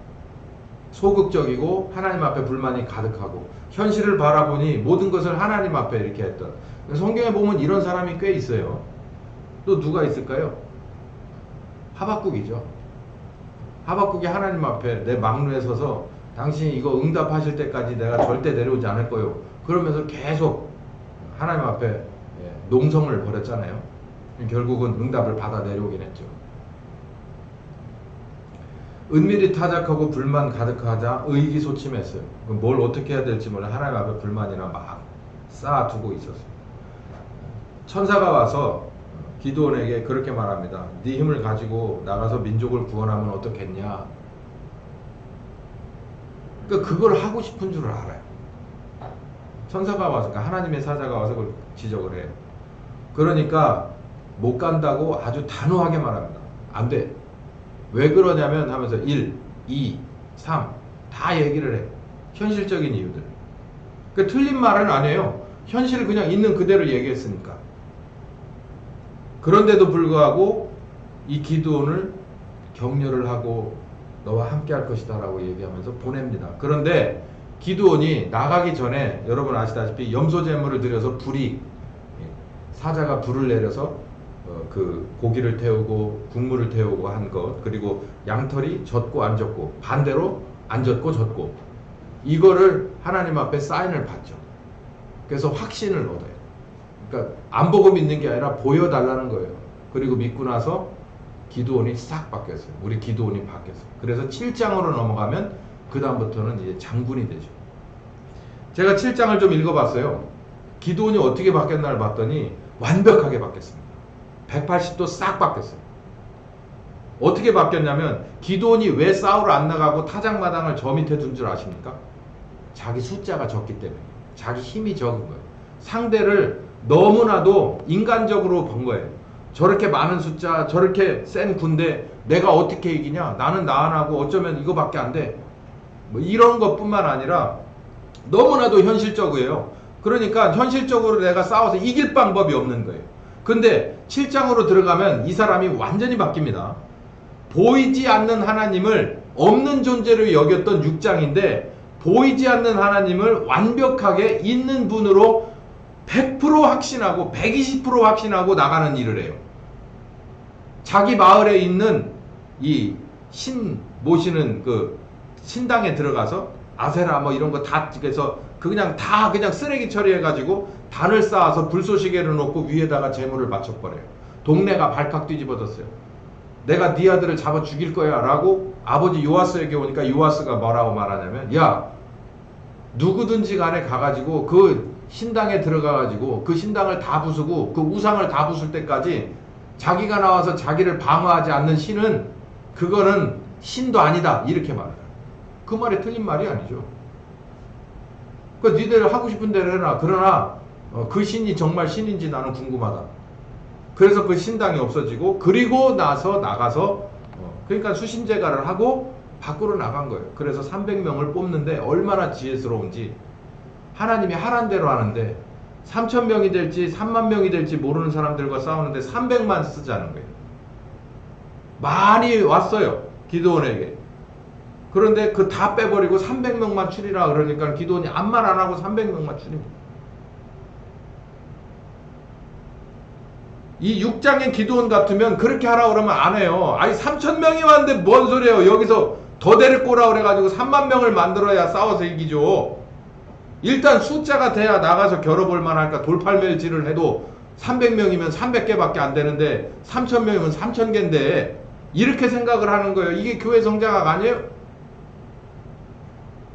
소극적이고 하나님 앞에 불만이 가득하고 현실을 바라보니 모든 것을 하나님 앞에 이렇게 했던, 성경에 보면 이런 사람이 꽤 있어요. 또 누가 있을까요? 하박국이죠. 하박국이 하나님 앞에 내 막루에 서서 당신이 이거 응답하실 때까지 내가 절대 내려오지 않을 거요. 그러면서 계속 하나님 앞에 농성을 벌였잖아요. 결국은 응답을 받아 내려오긴 했죠. 은밀히 타작하고 불만 가득하자 의기소침했어요. 뭘 어떻게 해야 될지 몰라 하나님 앞에 불만이나 막 쌓아두고 있었어요. 천사가 와서 기드온에게 그렇게 말합니다. 네 힘을 가지고 나가서 민족을 구원하면 어떻겠냐. 그러니까 그걸 하고 싶은 줄 알아요. 천사가 와서, 그러니까 하나님의 사자가 와서 그걸 지적을 해요. 그러니까 못 간다고 아주 단호하게 말합니다. 안 돼. 왜 그러냐면 하면서 1, 2, 3 다 얘기를 해. 현실적인 이유들. 그 틀린 말은 안 해요. 현실을 그냥 있는 그대로 얘기했으니까. 그런데도 불구하고 이 기드온을 격려를 하고 너와 함께 할 것이다 라고 얘기하면서 보냅니다. 그런데 기드온이 나가기 전에 여러분 아시다시피 염소제물을 드려서 불이, 사자가 불을 내려서 그 고기를 태우고 국물을 태우고 한 것, 그리고 양털이 젖고 안 젖고, 반대로 안 젖고 젖고, 이거를 하나님 앞에 사인을 받죠. 그래서 확신을 얻어요. 그러니까 안 보고 믿는 게 아니라 보여달라는 거예요. 그리고 믿고 나서 기드온이 싹 바뀌었어요. 우리 기드온이 바뀌었어요. 그래서 7장으로 넘어가면 그 다음부터는 이제 장군이 되죠. 제가 7장을 좀 읽어봤어요. 기드온이 어떻게 바뀌었나를 봤더니 완벽하게 바뀌었습니다. 180도 싹 바뀌었어요. 어떻게 바뀌었냐면, 기드온이 왜 싸우러 안 나가고 타작마당을 저 밑에 둔 줄 아십니까? 자기 숫자가 적기 때문에. 자기 힘이 적은 거예요. 상대를 너무나도 인간적으로 본 거예요. 저렇게 많은 숫자, 저렇게 센 군대 내가 어떻게 이기냐? 나는 나 안 하고 어쩌면 이거밖에 안 돼. 뭐 이런 것뿐만 아니라 너무나도 현실적이에요. 그러니까 현실적으로 내가 싸워서 이길 방법이 없는 거예요. 근데 7장으로 들어가면 이 사람이 완전히 바뀝니다. 보이지 않는 하나님을 없는 존재로 여겼던 6장인데 보이지 않는 하나님을 완벽하게 있는 분으로 100% 확신하고 120% 확신하고 나가는 일을 해요. 자기 마을에 있는 이 신 모시는 그 신당에 들어가서 아세라 뭐 이런 거 다 찍어서 그냥 쓰레기 처리해가지고 단을 쌓아서 불쏘시개를 놓고 위에다가 재물을 바쳐버려요. 동네가 발칵 뒤집어졌어요. 내가 네 아들을 잡아 죽일 거야 라고 아버지 요아스에게 오니까 요아스가 뭐라고 말하냐면, 야, 누구든지 간에 가가지고 그 신당에 들어가가지고 그 신당을 다 부수고 그 우상을 다 부술 때까지 자기가 나와서 자기를 방어하지 않는 신은 그거는 신도 아니다, 이렇게 말해요. 그 말이 틀린 말이 아니죠. 그 니들 하고 싶은 대로 해라. 그러나 그 신이 정말 신인지 나는 궁금하다. 그래서 그 신당이 없어지고, 그리고 나서 나가서 그러니까 수신제가를 하고 밖으로 나간 거예요. 그래서 300명을 뽑는데 얼마나 지혜스러운지, 하나님이 하란 대로 하는데 3,000명이 될지 3만 명이 될지 모르는 사람들과 싸우는데 300만 쓰자는 거예요. 많이 왔어요, 기드온에게. 그런데 그 다 빼버리고 300명만 추리라 그러니까 기드온이 아무 말 안 하고 300명만 추립니다. 이 6장의 기드온 같으면 그렇게 하라 그러면 안 해요. 아니 3,000명이 왔는데 뭔 소리예요. 여기서 더 데리고 오라 그래가지고 3만 명을 만들어야 싸워서 이기죠. 일단 숫자가 돼야 나가서 겨뤄볼 만할까. 돌팔매질을 해도 300명이면 300개밖에 안 되는데 3,000명이면 3,000개인데 이렇게 생각을 하는 거예요. 이게 교회 성장학 아니에요?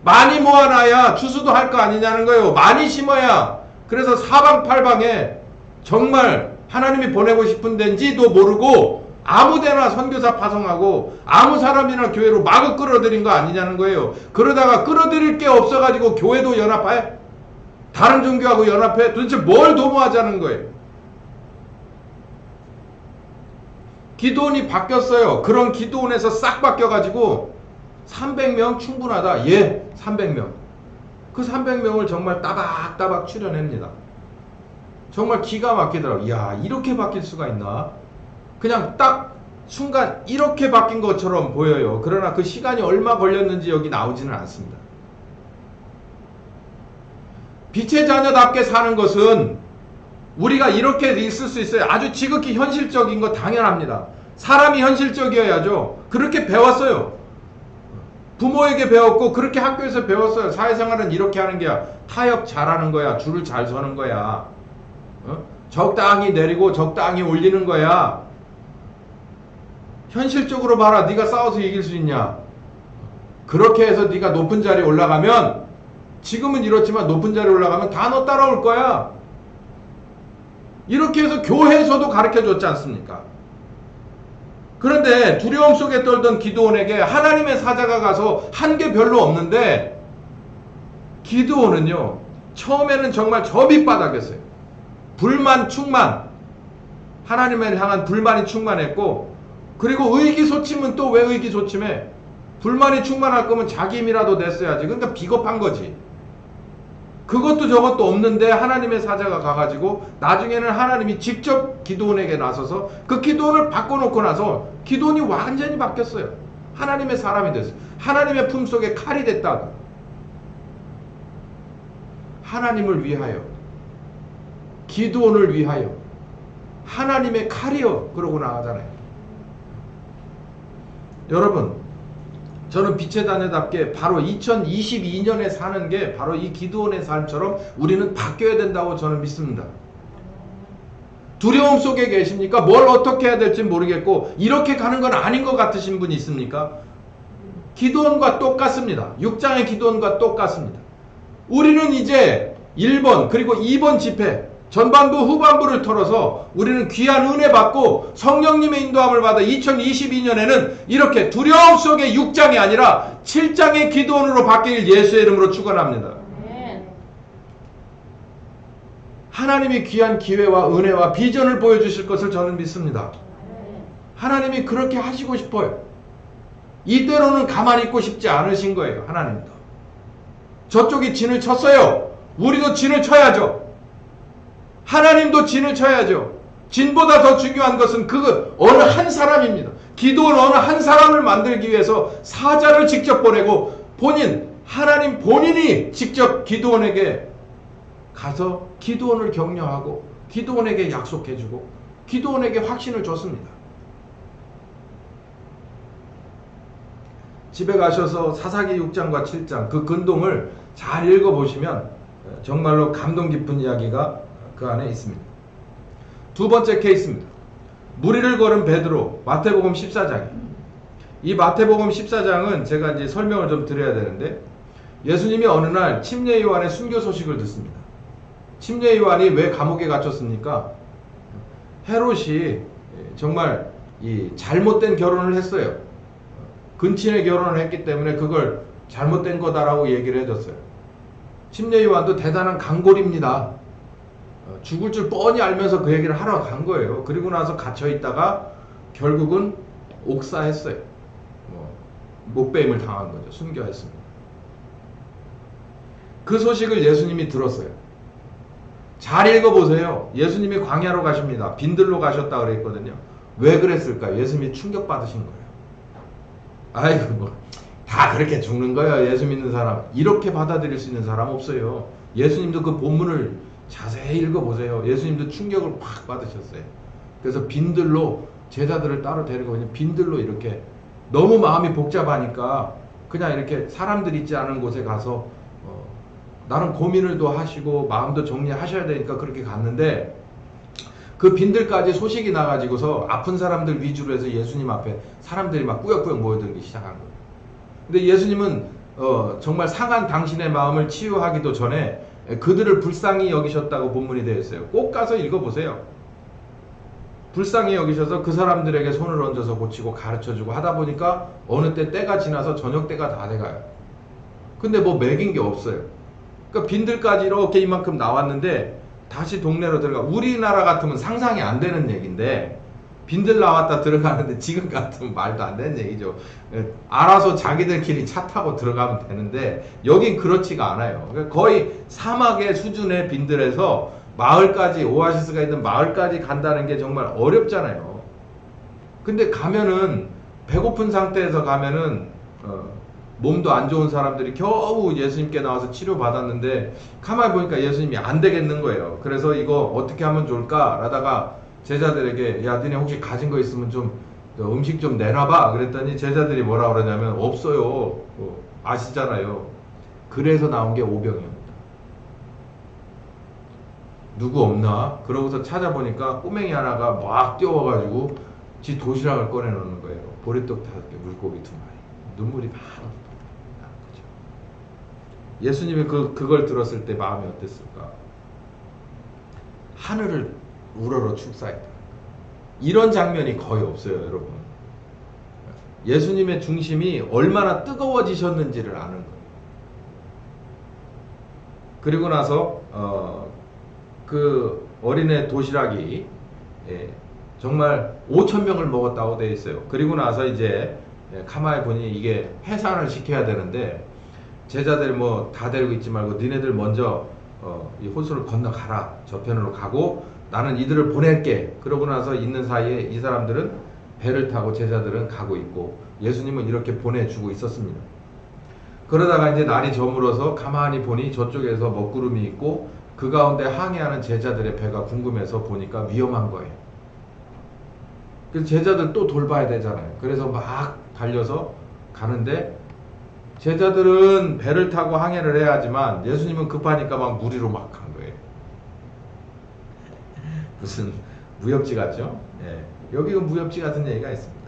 많이 모아놔야 추수도 할 거 아니냐는 거예요. 많이 심어야. 그래서 사방팔방에 정말 하나님이 보내고 싶은 데인지도 모르고 아무데나 선교사 파송하고 아무 사람이나 교회로 마구 끌어들인 거 아니냐는 거예요. 그러다가 끌어들일 게 없어가지고 교회도 연합해? 다른 종교하고 연합해? 도대체 뭘 도모하자는 거예요? 기드온이 바뀌었어요. 그런 기드온에서 싹 바뀌어가지고 300명 충분하다. 예, 300명. 그 300명을 정말 따박따박 추려냅니다. 정말 기가 막히더라고요. 이야, 이렇게 바뀔 수가 있나? 그냥 딱 순간 이렇게 바뀐 것처럼 보여요. 그러나 그 시간이 얼마 걸렸는지 여기 나오지는 않습니다. 빛의 자녀답게 사는 것은 우리가 이렇게 있을 수 있어요. 아주 지극히 현실적인 거 당연합니다. 사람이 현실적이어야죠. 그렇게 배웠어요. 부모에게 배웠고 그렇게 학교에서 배웠어요. 사회생활은 이렇게 하는 게야. 타협 잘하는 거야. 줄을 잘 서는 거야. 적당히 내리고 적당히 올리는 거야. 현실적으로 봐라. 네가 싸워서 이길 수 있냐? 그렇게 해서 네가 높은 자리에 올라가면, 지금은 이렇지만 높은 자리에 올라가면 다 너 따라올 거야. 이렇게 해서 교회에서도 가르쳐줬지 않습니까? 그런데 두려움 속에 떨던 기드온에게 하나님의 사자가 가서 한 게 별로 없는데, 기드온은요 처음에는 정말 저 밑바닥이었어요. 불만 충만, 하나님을 향한 불만이 충만했고, 그리고 의기소침은 또 왜 의기소침해? 불만이 충만할 거면 자기 힘이라도 냈어야지. 그러니까 비겁한 거지. 그것도 저것도 없는데 하나님의 사자가 가가지고 나중에는 하나님이 직접 기드온에게 나서서 그 기드온을 바꿔놓고 나서 기드온이 완전히 바뀌었어요. 하나님의 사람이 됐어요. 하나님의 품속에 칼이 됐다고. 하나님을 위하여, 기드온을 위하여 하나님의 칼이여 그러고 나가잖아요. 여러분, 저는 빛의 자녀답게 바로 2022년에 사는 게 바로 이 기드온의 삶처럼 우리는 바뀌어야 된다고 저는 믿습니다. 두려움 속에 계십니까? 뭘 어떻게 해야 될지 모르겠고 이렇게 가는 건 아닌 것 같으신 분이 있습니까? 기드온과 똑같습니다. 6장의 기드온과 똑같습니다. 우리는 이제 1번 그리고 2번 집회 전반부 후반부를 털어서 우리는 귀한 은혜 받고 성령님의 인도함을 받아 2022년에는 이렇게 두려움 속의 6장이 아니라 7장의 기드온으로 바뀔 예수의 이름으로 축원합니다. 하나님이 귀한 기회와 은혜와 비전을 보여주실 것을 저는 믿습니다. 하나님이 그렇게 하시고 싶어요. 이대로는 가만히 있고 싶지 않으신 거예요. 하나님도. 저쪽이 진을 쳤어요. 우리도 진을 쳐야죠. 하나님도 진을 쳐야죠. 진보다 더 중요한 것은 그 어느 한 사람입니다. 기드온 어느 한 사람을 만들기 위해서 사자를 직접 보내고 하나님 본인이 직접 기드온에게 가서 기드온을 격려하고 기드온에게 약속해주고 기드온에게 확신을 줬습니다. 집에 가셔서 사사기 6장과 7장 그 근동을 잘 읽어보시면 정말로 감동 깊은 이야기가 그 안에 있습니다. 두 번째 케이스입니다. 무리를 걸은 베드로, 마태복음 14장. 이 마태복음 14장은 제가 이제 설명을 좀 드려야 되는데 예수님이 어느 날 침례 요한의 순교 소식을 듣습니다. 침례 요한이 왜 감옥에 갇혔습니까? 헤롯이 정말 이 잘못된 결혼을 했어요. 근친의 결혼을 했기 때문에 그걸 잘못된 거다라고 얘기를 해줬어요. 침례 요한도 대단한 강골입니다. 죽을 줄 뻔히 알면서 그 얘기를 하러 간 거예요. 그리고 나서 갇혀 있다가 결국은 옥사했어요. 목배임을 당한 거죠. 순교했습니다. 그 소식을 예수님이 들었어요. 잘 읽어보세요. 예수님이 광야로 가십니다. 빈들로 가셨다 그랬거든요. 왜 그랬을까요? 예수님이 충격받으신 거예요. 아이고 다 그렇게 죽는 거예요. 예수 믿는 사람. 이렇게 받아들일 수 있는 사람 없어요. 예수님도 그 본문을 자세히 읽어보세요. 예수님도 충격을 확 받으셨어요. 그래서 빈들로 제자들을 따로 데리고 그냥 빈들로 이렇게 너무 마음이 복잡하니까 그냥 이렇게 사람들 있지 않은 곳에 가서 나름 고민을 또 하시고 마음도 정리하셔야 되니까 그렇게 갔는데 그 빈들까지 소식이 나가지고서 아픈 사람들 위주로 해서 예수님 앞에 사람들이 막 꾸역꾸역 모여들기 시작한 거예요. 근데 예수님은 정말 상한 당신의 마음을 치유하기도 전에 그들을 불쌍히 여기셨다고 본문이 되어 있어요. 꼭 가서 읽어보세요. 불쌍히 여기셔서 그 사람들에게 손을 얹어서 고치고 가르쳐주고 하다 보니까 어느 때가 지나서 저녁 때가 다 돼가요. 근데 뭐 먹인 게 없어요. 그러니까 빈들까지 이렇게 이만큼 나왔는데 다시 동네로 들어가. 우리나라 같으면 상상이 안 되는 얘기인데 빈들 나왔다 들어가는데 지금 같으면 말도 안 되는 얘기죠. 알아서 자기들끼리 차 타고 들어가면 되는데 여긴 그렇지가 않아요. 그러니까 거의 사막의 수준의 빈들에서 마을까지 오아시스가 있는 마을까지 간다는 게 정말 어렵잖아요. 근데 가면은 배고픈 상태에서 가면은 몸도 안 좋은 사람들이 겨우 예수님께 나와서 치료받았는데 가만히 보니까 예수님이 안 되겠는 거예요. 그래서 이거 어떻게 하면 좋을까? 라다가 제자들에게 야 너네 혹시 가진 거 있으면 좀 음식 좀 내놔봐. 그랬더니 제자들이 뭐라 그러냐면 없어요. 아시잖아요. 그래서 나온 게 오병이옵니다. 누구 없나? 그러고서 찾아보니까 꼬맹이 하나가 막 뛰어와가지고 지 도시락을 꺼내놓는 거예요. 보리떡 5개, 물고기 2마리. 눈물이 막 나는 거죠. 예수님이 그걸 들었을 때 마음이 어땠을까? 하늘을 우러러 축사했다. 이런 장면이 거의 없어요, 여러분. 예수님의 중심이 얼마나 뜨거워지셨는지를 아는 거예요. 그리고 나서 그 어린애 도시락이 정말 5,000명을 먹었다고 되어 있어요. 그리고 나서 이제 가만히 보니 이게 해산을 시켜야 되는데 제자들 뭐 다 데리고 있지 말고 니네들 먼저 이 호수를 건너가라. 저편으로 가고 나는 이들을 보낼게. 그러고 나서 있는 사이에 이 사람들은 배를 타고 제자들은 가고 있고 예수님은 이렇게 보내주고 있었습니다. 그러다가 이제 날이 저물어서 가만히 보니 저쪽에서 먹구름이 있고 그 가운데 항해하는 제자들의 배가 궁금해서 보니까 위험한 거예요. 그래서 제자들 또 돌봐야 되잖아요. 그래서 막 달려서 가는데 제자들은 배를 타고 항해를 해야 하지만 예수님은 급하니까 막 물 위로 막 간 거예요. 무슨 무협지 같죠? 예. 여기가 무협지 같은 얘기가 있습니다.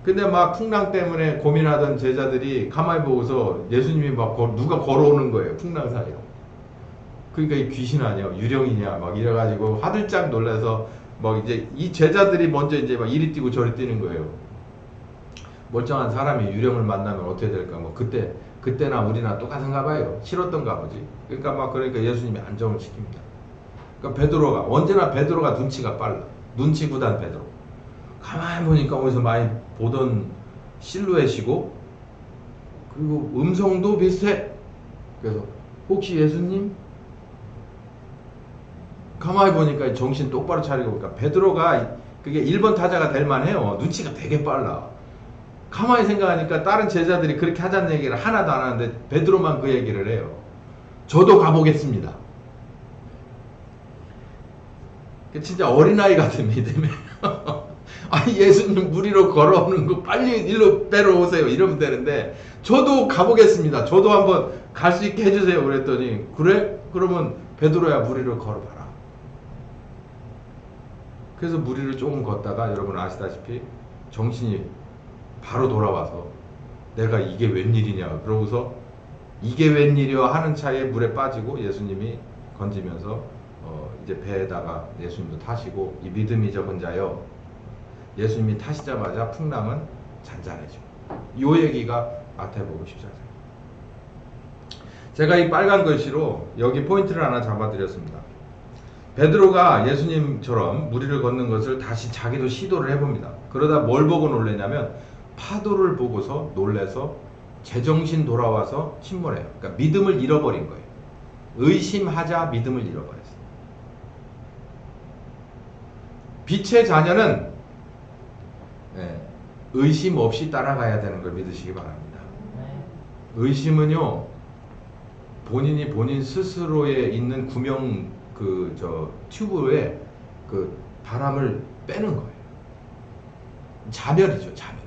근데 막 풍랑 때문에 고민하던 제자들이 가만히 보고서 예수님이 막 누가 걸어오는 거예요. 풍랑 사이로. 그러니까 이 귀신 아니야? 유령이냐? 막 이래가지고 화들짝 놀라서 막 이제 이 제자들이 먼저 이제 막 이리 뛰고 저리 뛰는 거예요. 멀쩡한 사람이 유령을 만나면 어떻게 될까? 뭐 그때나 우리나 똑같은가 봐요. 싫었던가 보지. 그러니까 막 그러니까 예수님이 안정을 시킵니다. 그러니까 베드로가 언제나 베드로가 눈치가 빨라. 눈치 구단 베드로. 가만히 보니까 어디서 많이 보던 실루엣이고 그리고 음성도 비슷해. 그래서 혹시 예수님? 가만히 보니까 정신 똑바로 차리고 보니까 베드로가 그게 1번 타자가 될 만해요. 눈치가 되게 빨라. 가만히 생각하니까 다른 제자들이 그렇게 하자는 얘기를 하나도 안 하는데 베드로만 그 얘기를 해요. 저도 가보겠습니다. 진짜 어린아이 같은 믿음이에요. 아니 예수님 물 위로 걸어오는 거 빨리 일로 배로 오세요 이러면 되는데 저도 가보겠습니다. 저도 한번 갈 수 있게 해주세요. 그랬더니 그래? 그러면 베드로야 물 위로 걸어봐라. 그래서 물 위를 조금 걷다가 여러분 아시다시피 정신이 바로 돌아와서 내가 이게 웬일이냐 그러고서 이게 웬일이야 하는 차에 물에 빠지고 예수님이 건지면서 이제 배에다가 예수님도 타시고 이 믿음이 적은 자여 예수님이 타시자마자 풍랑은 잔잔해져. 이 얘기가 마태복음 14장. 제가 이 빨간 글씨로 여기 포인트를 하나 잡아드렸습니다. 베드로가 예수님처럼 물 위를 걷는 것을 다시 자기도 시도를 해봅니다. 그러다 뭘 보고 놀래냐면 파도를 보고서 놀래서 제정신 돌아와서 침몰해요. 그러니까 믿음을 잃어버린 거예요. 의심하자 믿음을 잃어버렸어요. 빛의 자녀는 의심 없이 따라가야 되는 걸 믿으시기 바랍니다. 의심은요 본인이 본인 스스로에 있는 구명 튜브에 그 바람을 빼는 거예요. 자멸이죠, 자멸.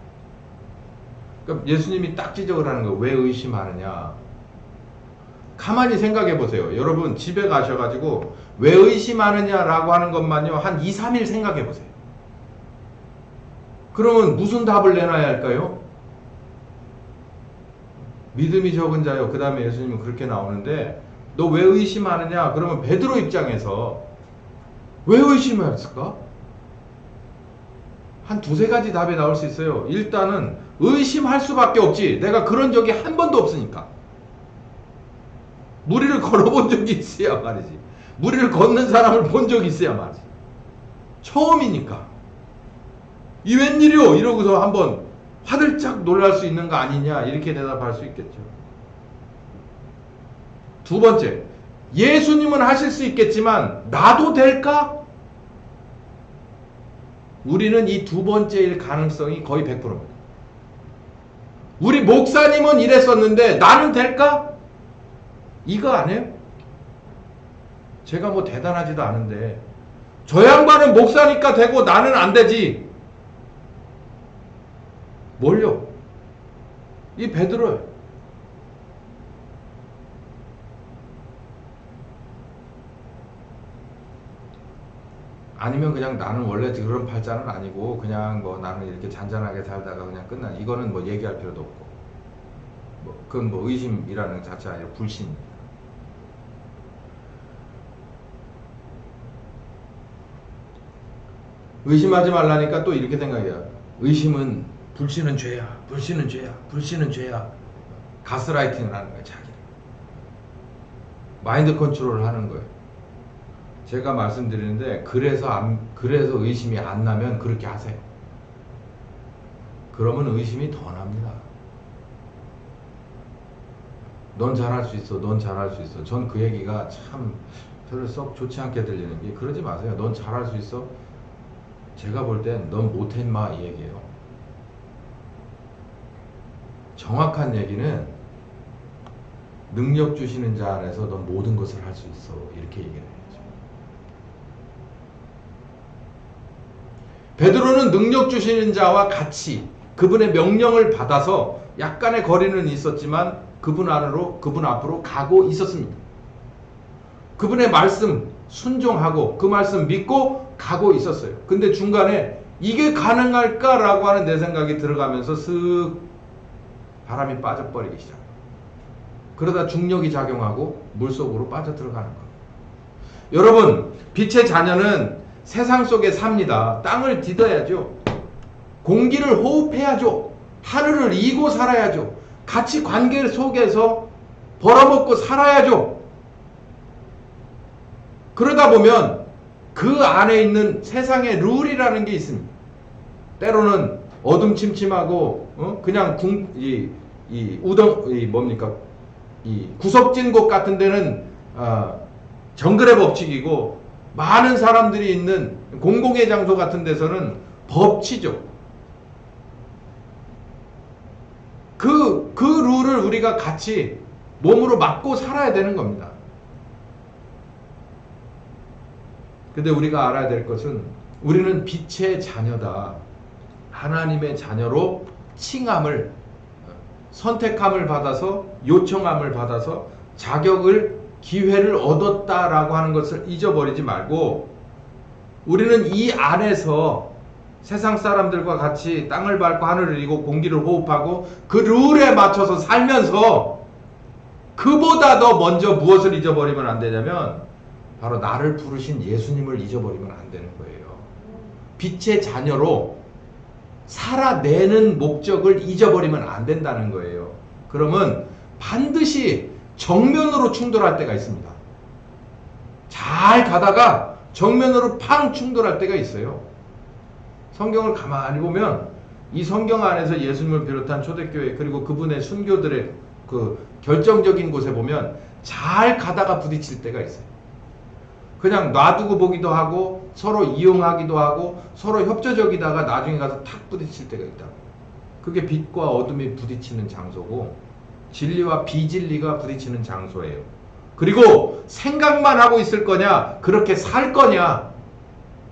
그러니까 예수님이 딱 지적을 하는 거예요. 왜 의심하느냐? 가만히 생각해 보세요. 여러분 집에 가셔가지고 왜 의심하느냐라고 하는 것만요 한 2, 3일 생각해 보세요. 그러면 무슨 답을 내놔야 할까요? 믿음이 적은 자요. 그 다음에 예수님은 그렇게 나오는데 너 왜 의심하느냐? 그러면 베드로 입장에서 왜 의심했을까? 한 두세 가지 답이 나올 수 있어요. 일단은 의심할 수밖에 없지. 내가 그런 적이 한 번도 없으니까. 물 위를 걸어본 적이 있어야 말이지. 물 위를 걷는 사람을 본 적이 있어야 말이지. 처음이니까. 이 웬일이요? 이러고서 한번 화들짝 놀랄 수 있는 거 아니냐? 이렇게 대답할 수 있겠죠. 두 번째, 예수님은 하실 수 있겠지만 나도 될까? 우리는 이 두 번째일 가능성이 거의 100%입니다. 우리 목사님은 이랬었는데 나는 될까? 이거 아니에요? 제가 뭐 대단하지도 않은데 저 양반은 목사니까 되고 나는 안 되지. 뭘요? 이 베드로예요. 아니면 그냥 나는 원래 그런 팔자는 아니고 그냥 뭐 나는 이렇게 잔잔하게 살다가 그냥 끝나. 이거는 뭐 얘기할 필요도 없고. 그건 뭐 의심이라는 자체가 아니라 불신입니다. 의심하지 말라니까 또 이렇게 생각해요. 의심은 불신은 죄야. 불신은 죄야. 불신은 죄야. 가스라이팅을 하는 거예요. 자기를. 마인드 컨트롤을 하는 거예요. 제가 말씀드리는데 그래서 의심이 안 나면 그렇게 하세요. 그러면 의심이 더 납니다. 넌 잘할 수 있어. 넌 잘할 수 있어. 전 그 얘기가 참 별로 썩 좋지 않게 들리는 게, 그러지 마세요. 넌 잘할 수 있어. 제가 볼 땐 넌 못해 인마 이 얘기예요. 정확한 얘기는 능력 주시는 자 안에서 넌 모든 것을 할 수 있어. 이렇게 얘기를 해야죠. 베드로는 능력 주시는 자와 같이 그분의 명령을 받아서 약간의 거리는 있었지만 그분 앞으로 가고 있었습니다. 그분의 말씀 순종하고 그 말씀 믿고 가고 있었어요. 근데 중간에 이게 가능할까라고 하는 내 생각이 들어가면서 슥 바람이 빠져버리기 시작합니다. 그러다 중력이 작용하고 물속으로 빠져들어가는 거예요. 여러분, 빛의 자녀는 세상 속에 삽니다. 땅을 디뎌야죠. 공기를 호흡해야죠. 하늘을 이고 살아야죠. 같이 관계 속에서 벌어먹고 살아야죠. 그러다 보면 그 안에 있는 세상의 룰이라는 게 있습니다. 때로는 어둠침침하고 그냥 구석진 곳 같은 데는 정글의 법칙이고, 많은 사람들이 있는 공공의 장소 같은 데서는 법치죠. 그 룰을 우리가 같이 몸으로 맞고 살아야 되는 겁니다. 근데 우리가 알아야 될 것은 우리는 빛의 자녀다. 하나님의 자녀로 칭함을, 선택함을 받아서, 요청함을 받아서 자격을, 기회를 얻었다라고 하는 것을 잊어버리지 말고, 우리는 이 안에서 세상 사람들과 같이 땅을 밟고 하늘을 이고 공기를 호흡하고 그 룰에 맞춰서 살면서 그보다 더 먼저 무엇을 잊어버리면 안 되냐면 바로 나를 부르신 예수님을 잊어버리면 안 되는 거예요. 빛의 자녀로 살아내는 목적을 잊어버리면 안 된다는 거예요. 그러면 반드시 정면으로 충돌할 때가 있습니다. 잘 가다가 정면으로 팡 충돌할 때가 있어요. 성경을 가만히 보면 이 성경 안에서 예수님을 비롯한 초대교회 그리고 그분의 순교들의 그 결정적인 곳에 보면 잘 가다가 부딪힐 때가 있어요. 그냥 놔두고 보기도 하고 서로 이용하기도 하고 서로 협조적이다가 나중에 가서 탁 부딪힐 때가 있다. 그게 빛과 어둠이 부딪히는 장소고 진리와 비진리가 부딪히는 장소예요. 그리고 생각만 하고 있을 거냐, 그렇게 살 거냐,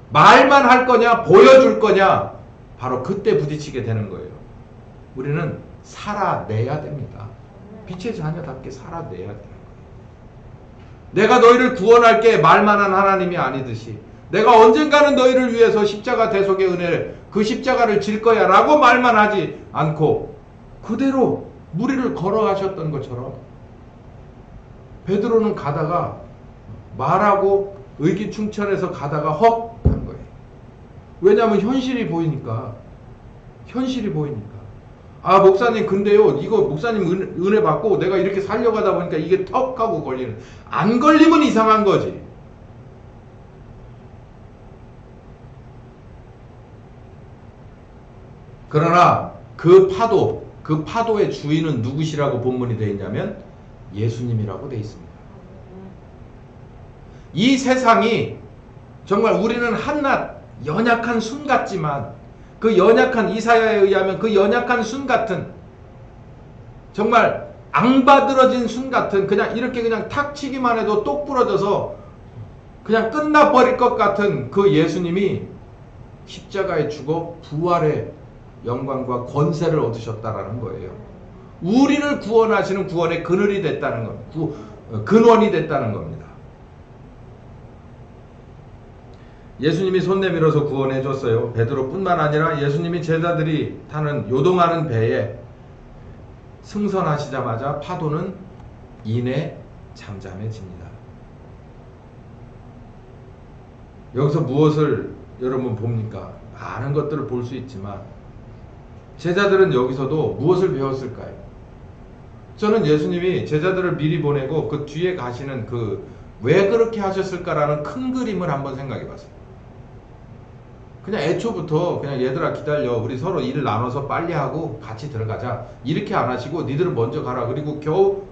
말만 할 거냐, 보여줄 거냐, 바로 그때 부딪히게 되는 거예요. 우리는 살아내야 됩니다. 빛의 자녀답게 살아내야 되는 거예요. 내가 너희를 구원할게 말만 한 하나님이 아니듯이, 내가 언젠가는 너희를 위해서 십자가 대속의 은혜를, 그 십자가를 질 거야 라고 말만 하지 않고 그대로 무리를 걸어가셨던 것처럼 베드로는 가다가 말하고 의기충천해서 가다가 헉 한 거예요. 왜냐하면 현실이 보이니까. 아 목사님 근데요 이거 목사님 은혜 받고 내가 이렇게 살려가다 보니까 이게 턱 하고 걸리는, 안 걸리면 이상한 거지. 그러나 그 파도의 주인은 누구시라고 본문이 되어 있냐면 예수님이라고 되어 있습니다. 이 세상이 정말 우리는 한낱 연약한 순 같지만 그 연약한, 이사야에 의하면 그 연약한 순 같은, 정말 앙바들어진 순 같은, 그냥 이렇게 그냥 탁 치기만 해도 똑 부러져서 그냥 끝나버릴 것 같은 그 예수님이 십자가에 죽어 부활의 영광과 권세를 얻으셨다라는 거예요. 우리를 구원하시는 구원의 그늘이 됐다는 겁니다. 근원이 됐다는 겁니다. 예수님이 손 내밀어서 구원해 줬어요. 베드로뿐만 아니라 예수님이 제자들이 타는 요동하는 배에 승선하시자마자 파도는 이내 잠잠해집니다. 여기서 무엇을 여러분 봅니까? 많은 것들을 볼 수 있지만 제자들은 여기서도 무엇을 배웠을까요? 저는 예수님이 제자들을 미리 보내고 그 뒤에 가시는 그 왜 그렇게 하셨을까라는 큰 그림을 한번 생각해 봤어요. 그냥 애초부터 그냥 얘들아 기다려. 우리 서로 일을 나눠서 빨리 하고 같이 들어가자. 이렇게 안 하시고 니들은 먼저 가라. 그리고 겨우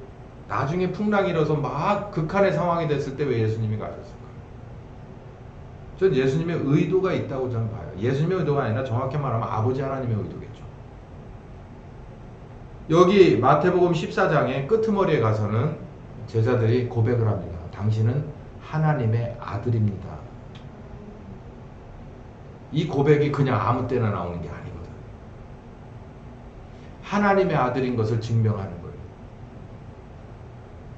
나중에 풍랑이 일어서 막 극한의 상황이 됐을 때 왜 예수님이 가셨을까? 전 예수님의 의도가 있다고 저는 봐요. 예수님의 의도가 아니라 정확히 말하면 아버지 하나님의 의도겠죠. 여기 마태복음 14장의 끄트머리에 가서는 제자들이 고백을 합니다. 당신은 하나님의 아들입니다. 이 고백이 그냥 아무 때나 나오는 게 아니거든. 하나님의 아들인 것을 증명하는 거예요.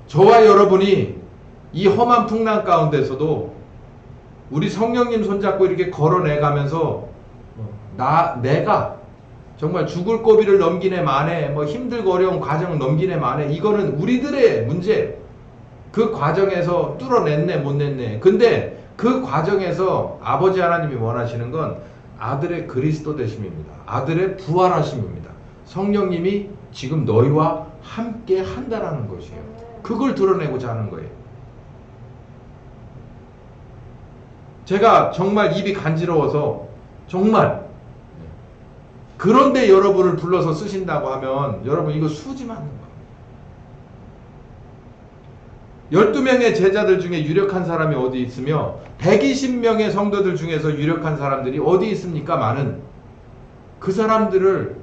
저와 여러분이 이 험한 풍랑 가운데서도 우리 성령님 손잡고 이렇게 걸어내가면서 내가 정말 죽을 고비를 넘기네 마네, 뭐 힘들고 어려운 과정을 넘기네 마네, 이거는 우리들의 문제. 그 과정에서 뚫어냈네 못 냈네. 근데 그 과정에서 아버지 하나님이 원하시는 건 아들의 그리스도 되심입니다. 아들의 부활하심입니다. 성령님이 지금 너희와 함께 한다라는 것이에요. 그걸 드러내고자 하는 거예요. 제가 정말 입이 간지러워서 정말 그런데 여러분을 불러서 쓰신다고 하면 여러분 이거 수지 맞는 거예요. 12명의 제자들 중에 유력한 사람이 어디 있으며 120명의 성도들 중에서 유력한 사람들이 어디 있습니까? 많은 그 사람들을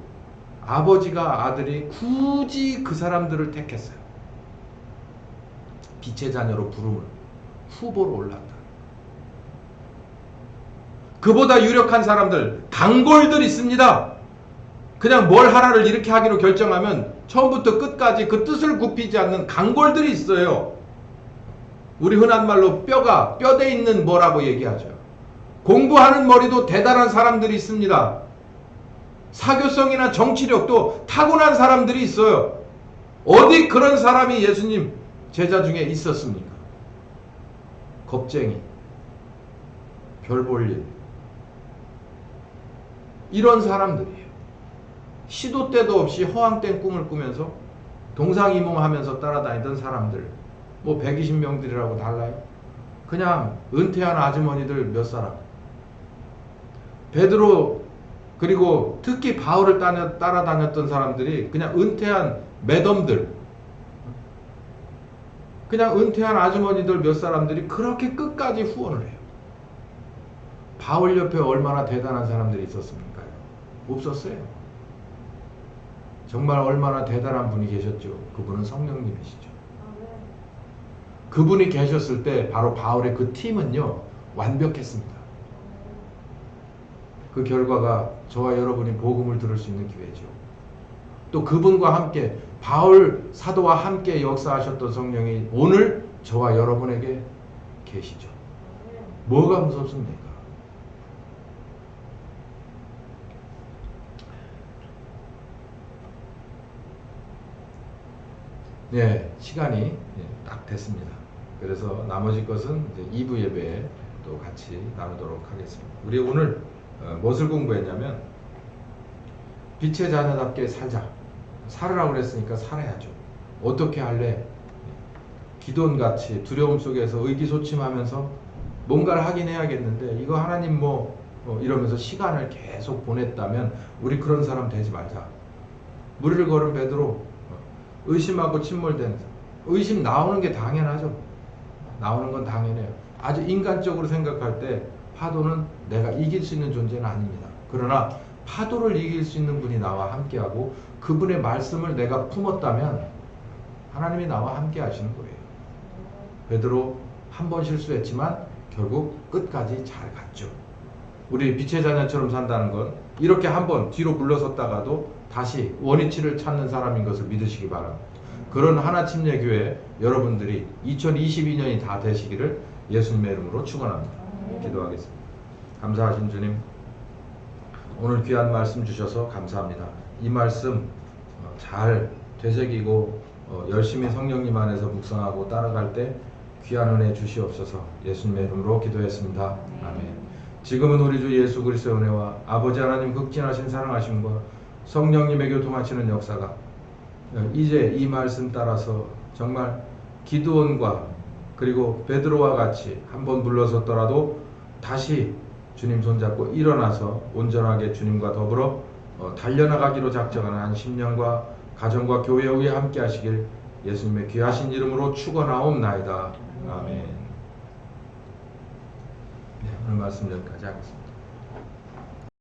아버지가 아들이 굳이 그 사람들을 택했어요. 빛의 자녀로 부름을 후보로 올랐다. 그보다 유력한 사람들, 단골들 있습니다. 그냥 뭘 하나를 이렇게 하기로 결정하면 처음부터 끝까지 그 뜻을 굽히지 않는 단골들이 있어요. 우리 흔한 말로 뼈대 있는 뭐라고 얘기하죠. 공부하는 머리도 대단한 사람들이 있습니다. 사교성이나 정치력도 타고난 사람들이 있어요. 어디 그런 사람이 예수님 제자 중에 있었습니까? 겁쟁이, 별 볼 일, 이런 사람들이에요. 시도 때도 없이 허황된 꿈을 꾸면서 동상이몽하면서 따라다니던 사람들, 뭐 120명들이라고 달라요? 그냥 은퇴한 아주머니들 몇 사람. 베드로 그리고 특히 바울을 따라다녔던 사람들이 그냥 은퇴한 매덤들, 그냥 은퇴한 아주머니들 몇 사람들이 그렇게 끝까지 후원을 해요. 바울 옆에 얼마나 대단한 사람들이 있었습니까? 없었어요. 정말 얼마나 대단한 분이 계셨죠. 그분은 성령님이시죠. 그분이 계셨을 때 바로 바울의 그 팀은요 완벽했습니다. 그 결과가 저와 여러분이 복음을 들을 수 있는 기회죠. 또 그분과 함께 바울 사도와 함께 역사하셨던 성령이 오늘 저와 여러분에게 계시죠. 뭐가 무섭습니까? 네, 시간이 딱 됐습니다. 그래서 나머지 것은 이제 2부 예배에 또 같이 나누도록 하겠습니다. 우리 오늘 무엇을 공부했냐면 빛의 자녀답게 살으라고 그랬으니까 살아야죠. 어떻게 할래? 기돈같이 두려움 속에서 의기소침하면서 뭔가를 하긴 해야겠는데 이거 하나님 이러면서 시간을 계속 보냈다면 우리 그런 사람 되지 말자. 무리를 걸은 베드로 의심하고 침몰된 의심 나오는 게 당연하죠. 나오는 건 당연해요. 아주 인간적으로 생각할 때 파도는 내가 이길 수 있는 존재는 아닙니다. 그러나 파도를 이길 수 있는 분이 나와 함께하고 그분의 말씀을 내가 품었다면 하나님이 나와 함께 하시는 거예요. 베드로 한 번 실수했지만 결국 끝까지 잘 갔죠. 우리 빛의 자녀처럼 산다는 건 이렇게 한 번 뒤로 물러섰다가도 다시 원위치를 찾는 사람인 것을 믿으시기 바랍니다. 그런 하나침례교회 여러분들이 2022년이 다 되시기를 예수님의 이름으로 축원합니다. 기도하겠습니다. 감사하신 주님, 오늘 귀한 말씀 주셔서 감사합니다. 이 말씀 잘 되새기고 열심히 성령님 안에서 묵상하고 따라갈 때 귀한 은혜 주시옵소서. 예수님의 이름으로 기도했습니다. 아멘. 지금은 우리 주 예수 그리스도의 은혜와 아버지 하나님 극진하신 사랑하심과 성령님의 교통하시는 역사가 이제 이 말씀 따라서 정말 기드온과 그리고 베드로와 같이 한번 물러섰더라도 다시 주님 손잡고 일어나서 온전하게 주님과 더불어 달려나가기로 작정하는 한 10년과 가정과 교회 후에 함께 하시길 예수님의 귀하신 이름으로 축원하옵나이다. 아멘. 네, 오늘 말씀 여기까지 하겠습니다.